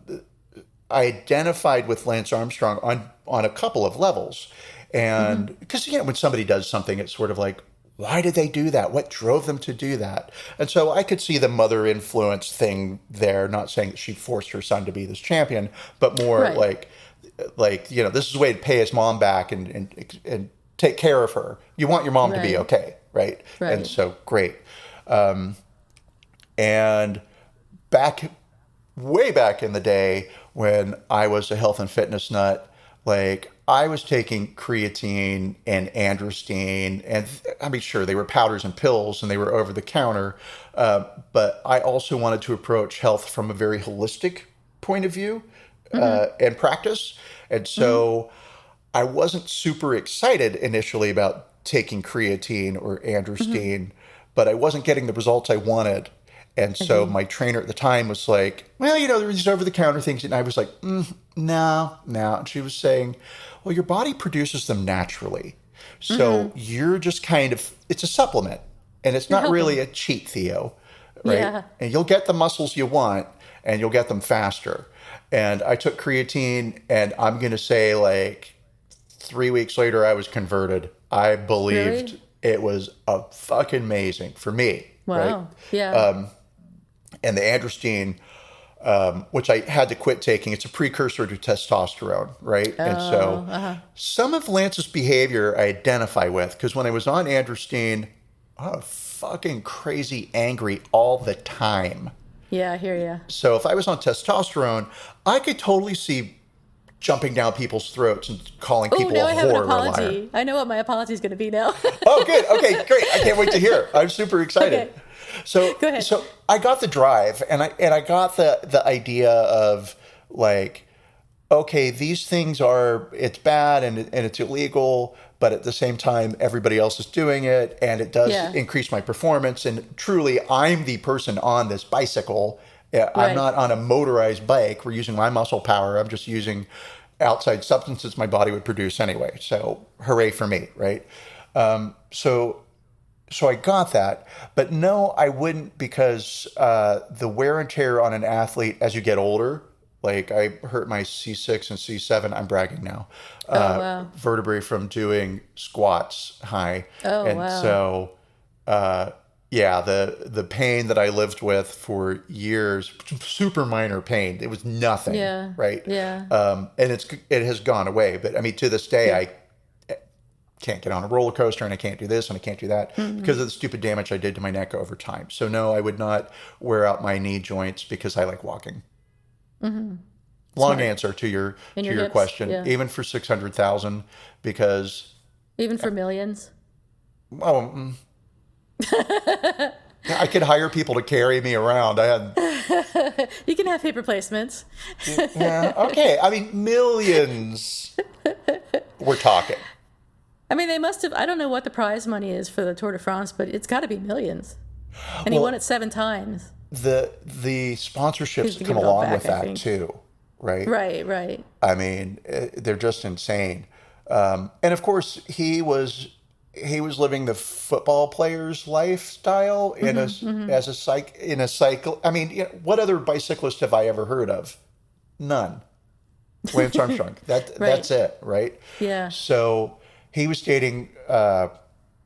identified with Lance Armstrong on a couple of levels, and because when somebody does something, it's sort of like, why did they do that? What drove them to do that? And so I could see the mother influence thing there. Not saying that she forced her son to be this champion, but more Right, like this is a way to pay his mom back and take care of her. You want your mom to be right, okay, right? And right. so great. And back way back in the day when I was a health and fitness nut, like I was taking creatine and androstenedione, and I mean, sure, they were powders and pills and they were over the counter. But I also wanted to approach health from a very holistic point of view and practice. And so I wasn't super excited initially about taking creatine or androstenedione, but I wasn't getting the results I wanted. And so Okay. my trainer at the time was like, well, there were these over the counter things. And I was like, no, no. And she was saying, well, your body produces them naturally. So you're just it's a supplement and it's You're not really helping. a cheat, Theo, right? Yeah. And you'll get the muscles you want and you'll get them faster. And I took creatine and I'm going to say like 3 weeks later, I was converted. I believed Really? it was a fucking amazing for me, right? Wow. Yeah. And the androstenedione, which I had to quit taking, it's a precursor to testosterone, right? And so some of Lance's behavior I identify with because when I was on androstenedione, I was fucking crazy angry all the time. Yeah, I hear you. So if I was on testosterone, I could totally see jumping down people's throats and calling Oh, people now a I have an whore or a liar. apology. I know what my apology is going to be now. Oh, good. Okay, great. I can't wait to hear. I'm super excited. Okay. So, Go ahead. so I got the drive, and I got the idea of like, okay, these things it's bad and it's illegal, but at the same time, everybody else is doing it, and it does Yeah. increase my performance. And truly, I'm the person on this bicycle. I'm Right. not on a motorized bike. We're using my muscle power. I'm just using outside substances my body would produce anyway. So, hooray for me, right? So so I got that. But no, I wouldn't, because the wear and tear on an athlete as you get older, like I hurt my C6 and C7, I'm bragging now, Oh, wow. vertebrae from doing squats high. Oh, And wow. so, yeah, the pain that I lived with for years, super minor pain. It was nothing, Yeah. right? Yeah. And it has gone away. But I mean, to this day, Good. I can't get on a roller coaster, and I can't do this and I can't do that because of the stupid damage I did to my neck over time. So no, I would not wear out my knee joints because I like walking. Long Smart. answer to your And to your your hips. question. Yeah. Even for 600,000, because Even for millions. oh, I could hire people to carry me around. I had You can have hip replacements. yeah, okay. I mean, millions. We're talking. I mean, they must have. I don't know what the prize money is for the Tour de France, but it's got to be millions. And he won Well, it 7 times. the He's sponsorships to come give it all along with back, I that think. too, right? Right, right. I mean, they're just insane. And of course, he was living the football player's lifestyle as a cycle. I mean, what other bicyclist have I ever heard of? None. Lance Armstrong. Right. That's it, right? Yeah. So he was dating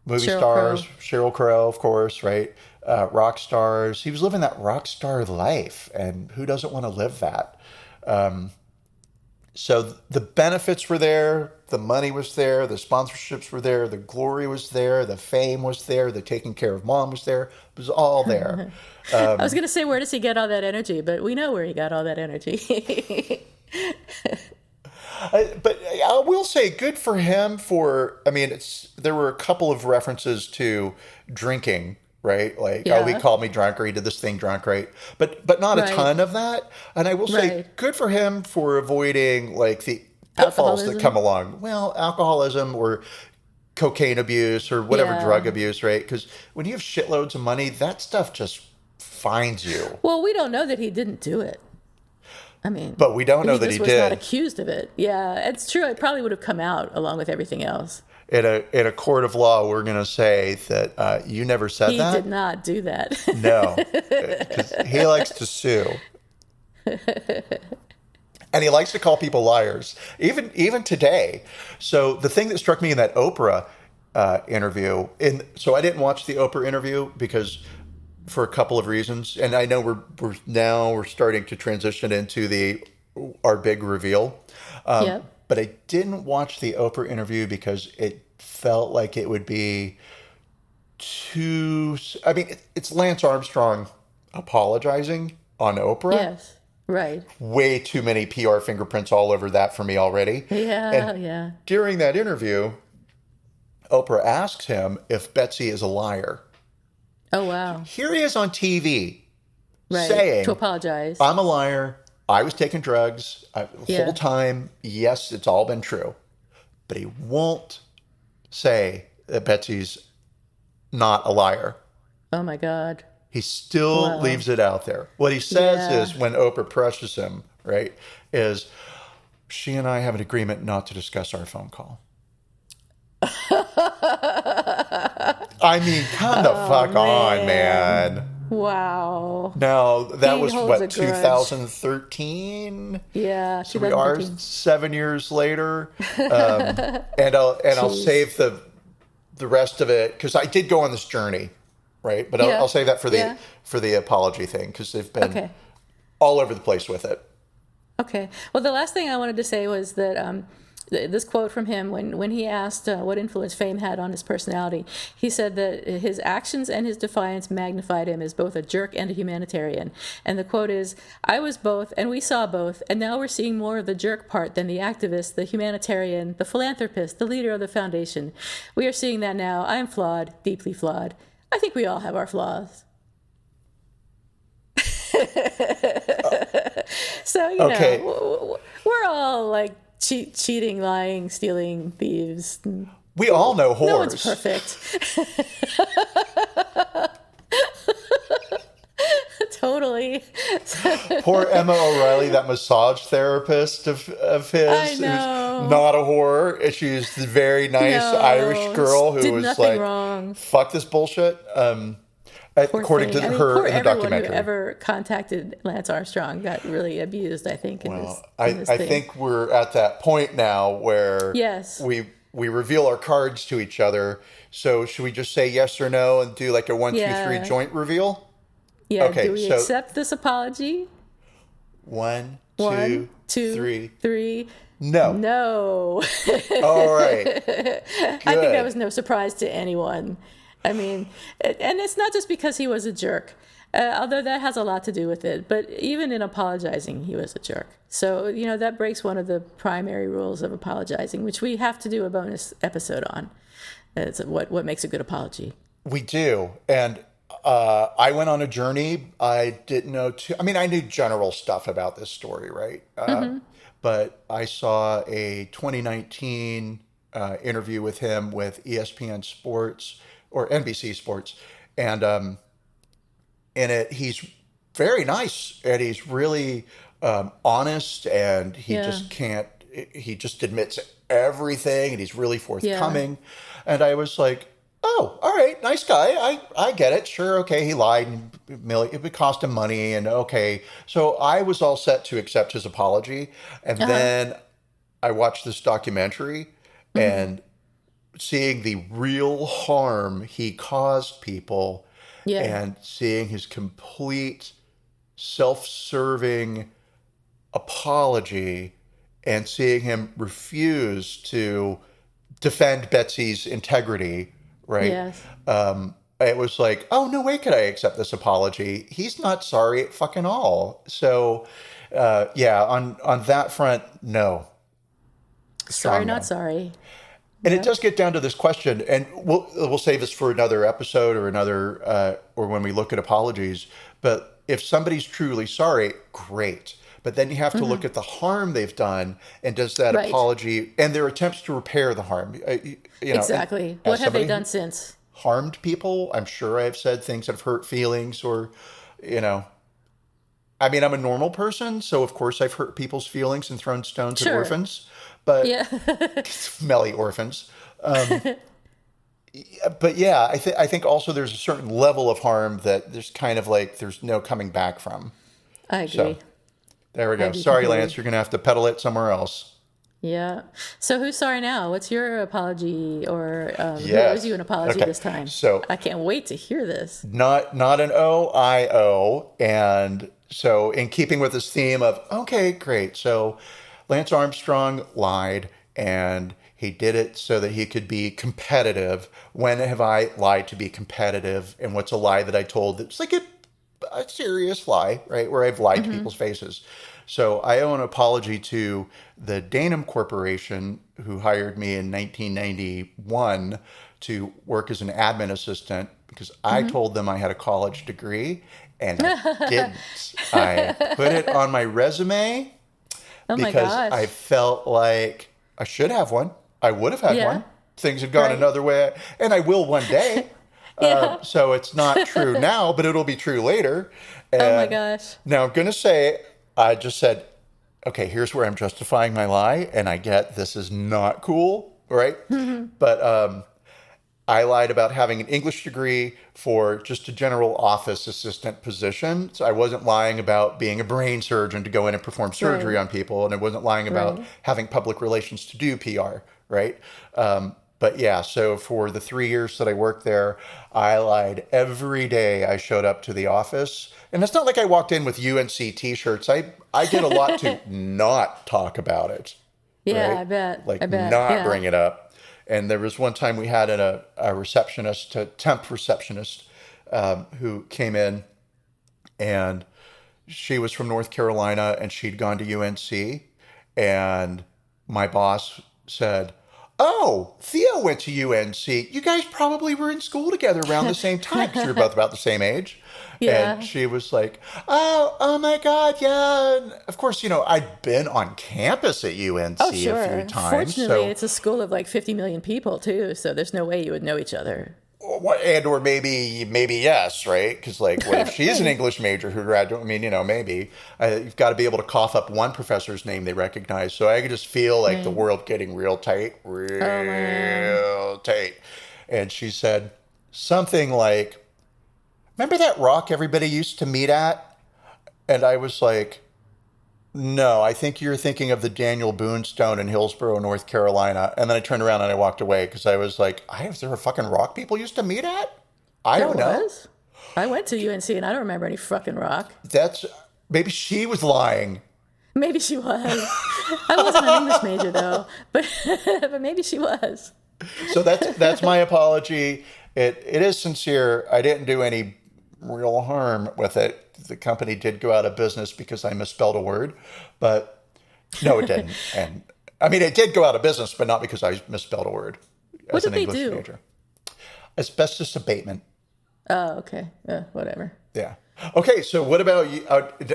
movie Sheryl stars, Crow. Cheryl Crow, of course, right? Rock stars. He was living that rock star life, and who doesn't want to live that? So the benefits were there, the money was there, the sponsorships were there, the glory was there, the fame was there, the taking care of mom was there. It was all there. I was going to say, where does he get all that energy? But we know where he got all that energy. But I will say, good for him for. I mean, there were a couple of references to drinking, right? Like, oh, he Yeah. called me drunk, or he did this thing drunk, right? But not a Right. ton of that. And I will say, Right. good for him for avoiding like the pitfalls that come Alcoholism. along. Well, alcoholism or cocaine abuse or whatever drug Yeah. abuse, right? Because when you have shitloads of money, that stuff just finds you. Well, we don't know that he didn't do it. I mean, But we don't know he that just he was not did. accused of it. Yeah, it's true. It probably would have come out along with everything else. In a court of law, we're going to say that you never said He that. did not do that. No, because he likes to sue, and he likes to call people liars, even today. So the thing that struck me in that Oprah interview, so I didn't watch the Oprah interview because for a couple of reasons, and I know we're starting to transition into our big reveal. Yep. But I didn't watch the Oprah interview because it felt like it would be too. I mean, it's Lance Armstrong apologizing on Oprah. Yes. Right. Way too many PR fingerprints all over that for me already. Yeah. And Yeah. during that interview, Oprah asks him if Betsy is a liar. Oh, wow. Here he is on TV Right. saying, To apologize. I'm a liar. I was taking drugs the Yeah. whole time. Yes, it's all been true. But he won't say that Betsy's not a liar. Oh, my God. He still Wow. leaves it out there. What he says Yeah. is, when Oprah presses him, right, is she and I have an agreement not to discuss our phone call. I mean, come the fuck on, man. Wow. Now, that He was holds a what, grudge. 2013? Yeah. So we are 2013. 7 years later. And I'll Jeez. save the rest of it, because I did go on this journey, right? But Yeah. I'll save that for Yeah. the apology thing, because they've been Okay. all over the place with it. Okay. Well, the last thing I wanted to say was that this quote from him, when he asked what influence fame had on his personality, he said that his actions and his defiance magnified him as both a jerk and a humanitarian. And the quote is, "I was both, and we saw both, and now we're seeing more of the jerk part than the activist, the humanitarian, the philanthropist, the leader of the foundation. We are seeing that now. I am flawed, deeply flawed. I think we all have our flaws." So, Okay. we're all like cheating, lying, stealing, thieves. We all know No one's whores. perfect. Totally. Poor Emma O'Reilly, that massage therapist of his. I know. No. not a whore. She's the very nice Irish No. girl who Did was nothing like, wrong. fuck this bullshit. Poor According thing. to I mean, her poor in the everyone who documentary. ever contacted Lance Armstrong got really abused, I think, Well, in this I thing. think we're at that point now where Yes. we reveal our cards to each other. So should we just say yes or no and do like a 1, 2, 3 Yeah. joint reveal? Yeah. Do Okay, we so accept this apology? one, One, two, two, three. three. No. No. All right. I think that was no surprise to anyone. I mean, and it's not just because he was a jerk, although that has a lot to do with it. But even in apologizing, he was a jerk. So, that breaks one of the primary rules of apologizing, which we have to do a bonus episode on. It's what makes a good apology. We do. And I went on a journey. I didn't know I knew general stuff about this story, right? But I saw a 2019 interview with him with ESPN Sports or NBC Sports. And in it, he's very nice and he's really honest and he just admits everything and he's really forthcoming. And I was like, oh, all right, nice guy. I get it. Sure, okay, he lied. And it would cost him money, and okay. So I was all set to accept his apology, and then I watched this documentary, and seeing the real harm he caused people, and seeing his complete self-serving apology, and seeing him refuse to defend Betsy's integrity. Right. Yes. It was like, oh, no way could I accept this apology. He's not sorry at fucking all. So, on that front, no. Sorry, No. not sorry. And it does get down to this question, and we'll save this for another episode or when we look at apologies. But if somebody's truly sorry, great. But then you have to look at the harm they've done, and does that apology and their attempts to repair the harm. Exactly. What have they done since? Harmed people. I'm sure I've said things that have hurt feelings, or, I'm a normal person, so of course I've hurt people's feelings and thrown stones at orphans, but smelly orphans. But yeah, I think also there's a certain level of harm that there's kind of like there's no coming back from. I agree. So, there we go. Sorry, Lance, you're going to have to pedal it somewhere else. Yeah. So who's sorry now? What's your apology, or who owes you an apology this time? So I can't wait to hear this. Not an O-I-O. And so in keeping with this theme of, okay, great. So Lance Armstrong lied and he did it so that he could be competitive. When have I lied to be competitive? And what's a lie that I told that's like a serious lie, right? Where I've lied to people's faces. So I owe an apology to the Danum Corporation, who hired me in 1991 to work as an admin assistant, because I told them I had a college degree and I didn't. I put it on my resume because I felt like I should have one. I would have had one. Things have gone another way, and I will one day. So it's not true now, but it'll be true later. And oh my gosh. Now I'm going to say, I just said, okay, here's where I'm justifying my lie. And I get this is not cool, right? But I lied about having an English degree for just a general office assistant position. So I wasn't lying about being a brain surgeon to go in and perform surgery on people. And I wasn't lying about having public relations to do PR, right? But yeah, so for the 3 years that I worked there, I lied every day I showed up to the office. And it's not like I walked in with UNC t-shirts. I did a lot to not talk about it. Yeah, right? I bet. Not bring it up. And there was one time we had a receptionist, a temp receptionist, who came in, and she was from North Carolina and she'd gone to UNC. And my boss said, oh, Theo went to UNC. You guys probably were in school together around the same time because you're both about the same age. Yeah. And she was like, oh my God, yeah. And of course, I'd been on campus at UNC a few times. Fortunately, it's a school of like 50 million people too, so there's no way you would know each other. and or maybe yes, right? Because like, what if she's an English major who graduated? I mean, maybe you've got to be able to cough up one professor's name they recognize. So I could just feel like the world getting real tight, Oh man. real tight. And she said something like, "Remember that rock everybody used to meet at?" And I was like, "No, I think you're thinking of the Daniel Boone Stone in Hillsborough, North Carolina." And then I turned around and I walked away because I was like, "Is there a fucking rock people used to meet at? I don't know." Was? I went to UNC and I don't remember any fucking rock. That's maybe she was lying. Maybe she was. I wasn't an English major though, but but maybe she was. So that's my apology. It is sincere. I didn't do any real harm with it. The company did go out of business because I misspelled a word, but no, it didn't. And I mean, it did go out of business, but not because I misspelled a word. What did they do? Major. Asbestos abatement. Oh, okay. Whatever. Yeah. Okay, so what about you?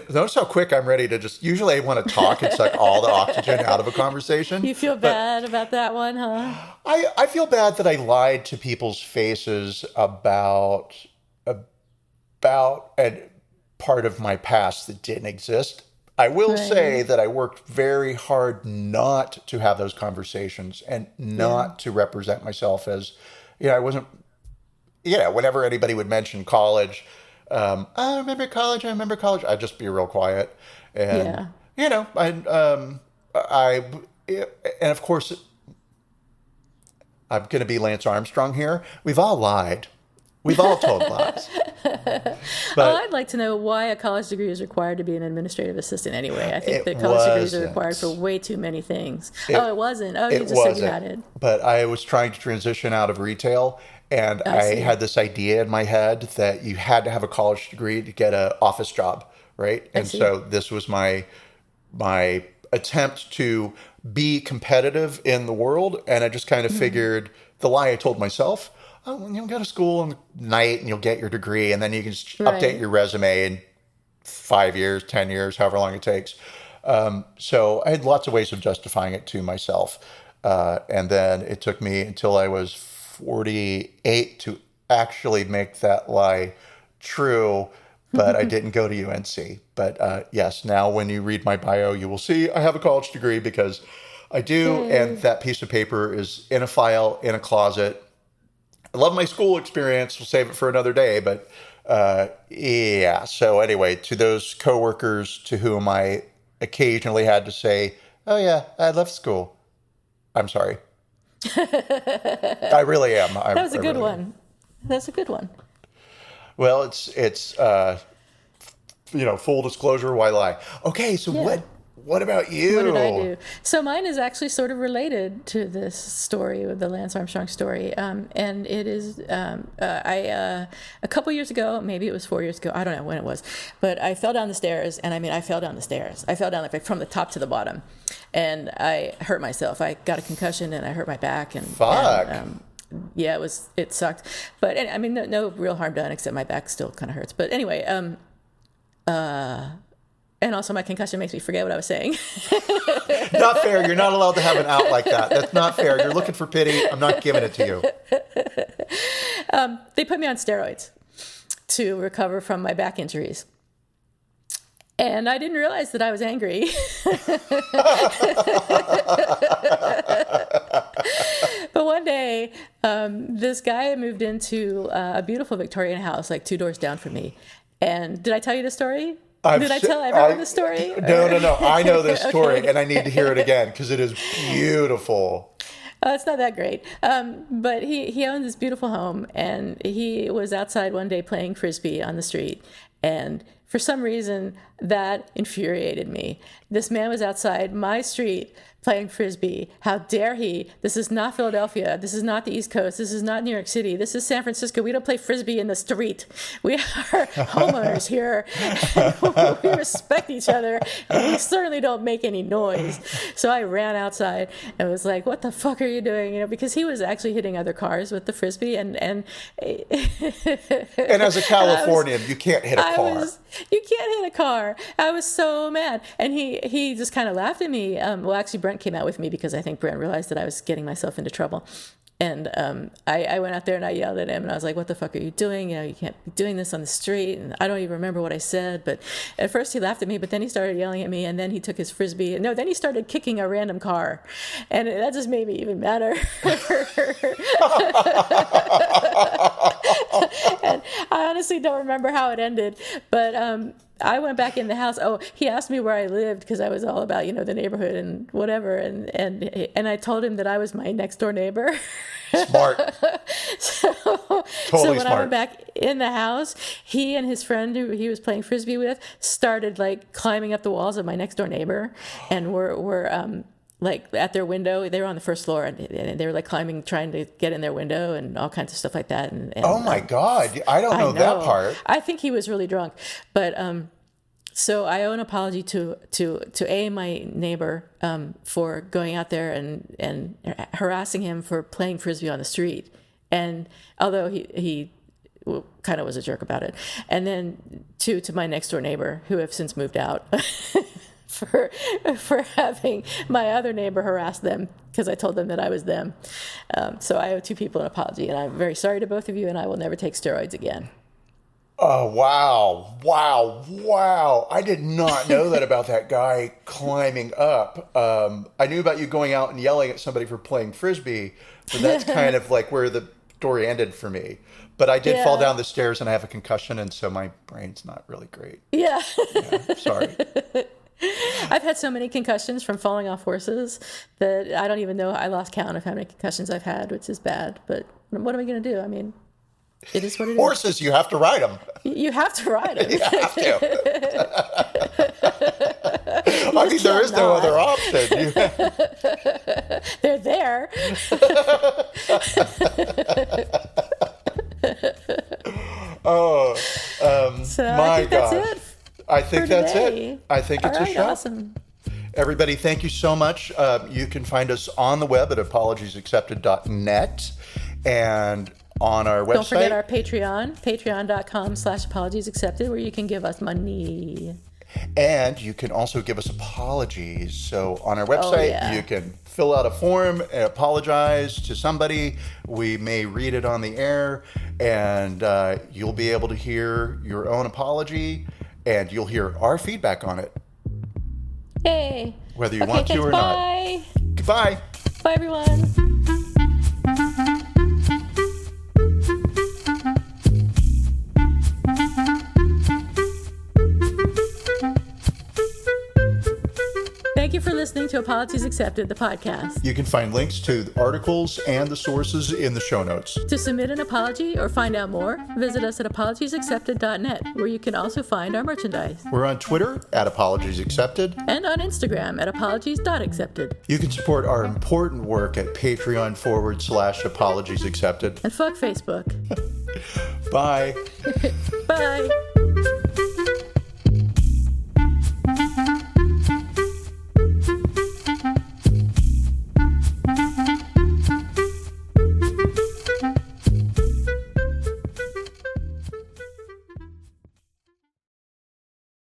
Notice how quick I'm ready to just. Usually, I want to talk and suck all the oxygen out of a conversation. You feel bad about that one, huh? I feel bad that I lied to people's faces about and part of my past that didn't exist. I will say that I worked very hard not to have those conversations and not to represent myself as, I wasn't, whenever anybody would mention college, I remember college, I'd just be real quiet. And, and of course, I'm going to be Lance Armstrong here. We've all lied. We've all told lies. But I'd like to know why a college degree is required to be an administrative assistant anyway. I think that college degrees are required for way too many things. It wasn't. Oh, you just said you had it. But I was trying to transition out of retail, and I had this idea in my head that you had to have a college degree to get an office job, right? And so this was my attempt to be competitive in the world, and I just kind of figured the lie I told myself. Oh, you'll go to school in the night and you'll get your degree, and then you can just update your resume in 5 years, 10 years, however long it takes. So I had lots of ways of justifying it to myself. And then it took me until I was 48 to actually make that lie true, but I didn't go to UNC. But yes, now when you read my bio, you will see I have a college degree because I do, and that piece of paper is in a file in a closet. I love my school experience. We'll save it for another day. But so anyway, to those coworkers to whom I occasionally had to say, "Oh yeah, I left school," I'm sorry. I really am. That was a good one. That's a good one. Well, it's full disclosure, why lie? Okay, so what about you? What did I do? So mine is actually sort of related to this story, with the Lance Armstrong story. And it is, a couple years ago, maybe it was 4 years ago, I don't know when it was, but I fell down the stairs, and I fell down the stairs. I fell down like from the top to the bottom, and I hurt myself. I got a concussion, and I hurt my back. And, Fuck. Yeah, it sucked. But I mean, no real harm done, except my back still kind of hurts. But anyway, and also my concussion makes me forget what I was saying. Not fair. You're not allowed to have an out like that. That's not fair. You're looking for pity. I'm not giving it to you. They put me on steroids to recover from my back injuries. And I didn't realize that I was angry. But one day, this guy moved into a beautiful Victorian house, like 2 doors down from me. And did I tell you the story? Did I tell everyone the story? No. I know this story, Okay. and I need to hear it again because it is beautiful. It's not that great. But he owned this beautiful home, and he was outside one day playing Frisbee on the street. And for some reason, that infuriated me. This man was outside my street playing Frisbee. How dare he? This is not Philadelphia. This is not the East Coast. This is not New York City. This is San Francisco. We don't play Frisbee in the street. We are homeowners here. We respect each other, and we certainly don't make any noise. So I ran outside and was like, "What the fuck are you doing?" Because he was actually hitting other cars with the Frisbee, and as a Californian, you can't hit a car. You can't hit a car. I was so mad. And he just kind of laughed at me. Well, actually, Brent came out with me because I think Brent realized that I was getting myself into trouble. And I went out there and I yelled at him and I was like, what the fuck are you doing? You can't be doing this on the street. And I don't even remember what I said. But at first he laughed at me, but then he started yelling at me, and then he took his Frisbee. No, then he started kicking a random car. And that just made me even madder. And I honestly don't remember how it ended. But I went back in the house. Oh, he asked me where I lived because I was all about, the neighborhood and whatever. And I told him that I was my next door neighbor. Smart. So when smart. I went back in the house, he and his friend who he was playing Frisbee with started like climbing up the walls of my next door neighbor, and were like at their window. They were on the first floor, and they were like climbing, trying to get in their window and all kinds of stuff like that. And oh my God. I don't know that part. I think he was really drunk, but so I owe an apology to my neighbor for going out there and harassing him for playing Frisbee on the street. And although he kind of was a jerk about it. And then to my next door neighbor, who have since moved out, for having my other neighbor harass them because I told them that I was them. So I owe two people an apology, and I'm very sorry to both of you, and I will never take steroids again. Oh, wow. I did not know that about that guy climbing up. I knew about you going out and yelling at somebody for playing Frisbee, but that's kind of like where the story ended for me. But I did fall down the stairs and I have a concussion, and so my brain's not really great. Yeah. Sorry. I've had so many concussions from falling off horses that I don't even know. I lost count of how many concussions I've had, which is bad. But what am I going to do? I mean, it is what it is. Horses, you have to ride them. You have to ride them. You have to. I mean, there is no other option. They're there. So my I think gosh. that's it. I think that's today. it. I think it's All a right, show. awesome. Everybody, thank you so much. You can find us on the web at apologiesaccepted.net and on our website. Don't forget our Patreon, patreon.com/apologiesaccepted, where you can give us money. And you can also give us apologies. So on our website, you can fill out a form and apologize to somebody. We may read it on the air, and you'll be able to hear your own apology, and you'll hear our feedback on it. Yay. Whether you want to or bye. not. Goodbye. Bye, everyone. Thank you for listening to Apologies Accepted, the podcast. You can find links to the articles and the sources in the show notes. To submit an apology or find out more, visit us at apologiesaccepted.net, where you can also find our merchandise. We're on Twitter at Apologies Accepted. And on Instagram at apologies.accepted. You can support our important work at Patreon.com/Apologies Accepted. And fuck Facebook. Bye. Bye.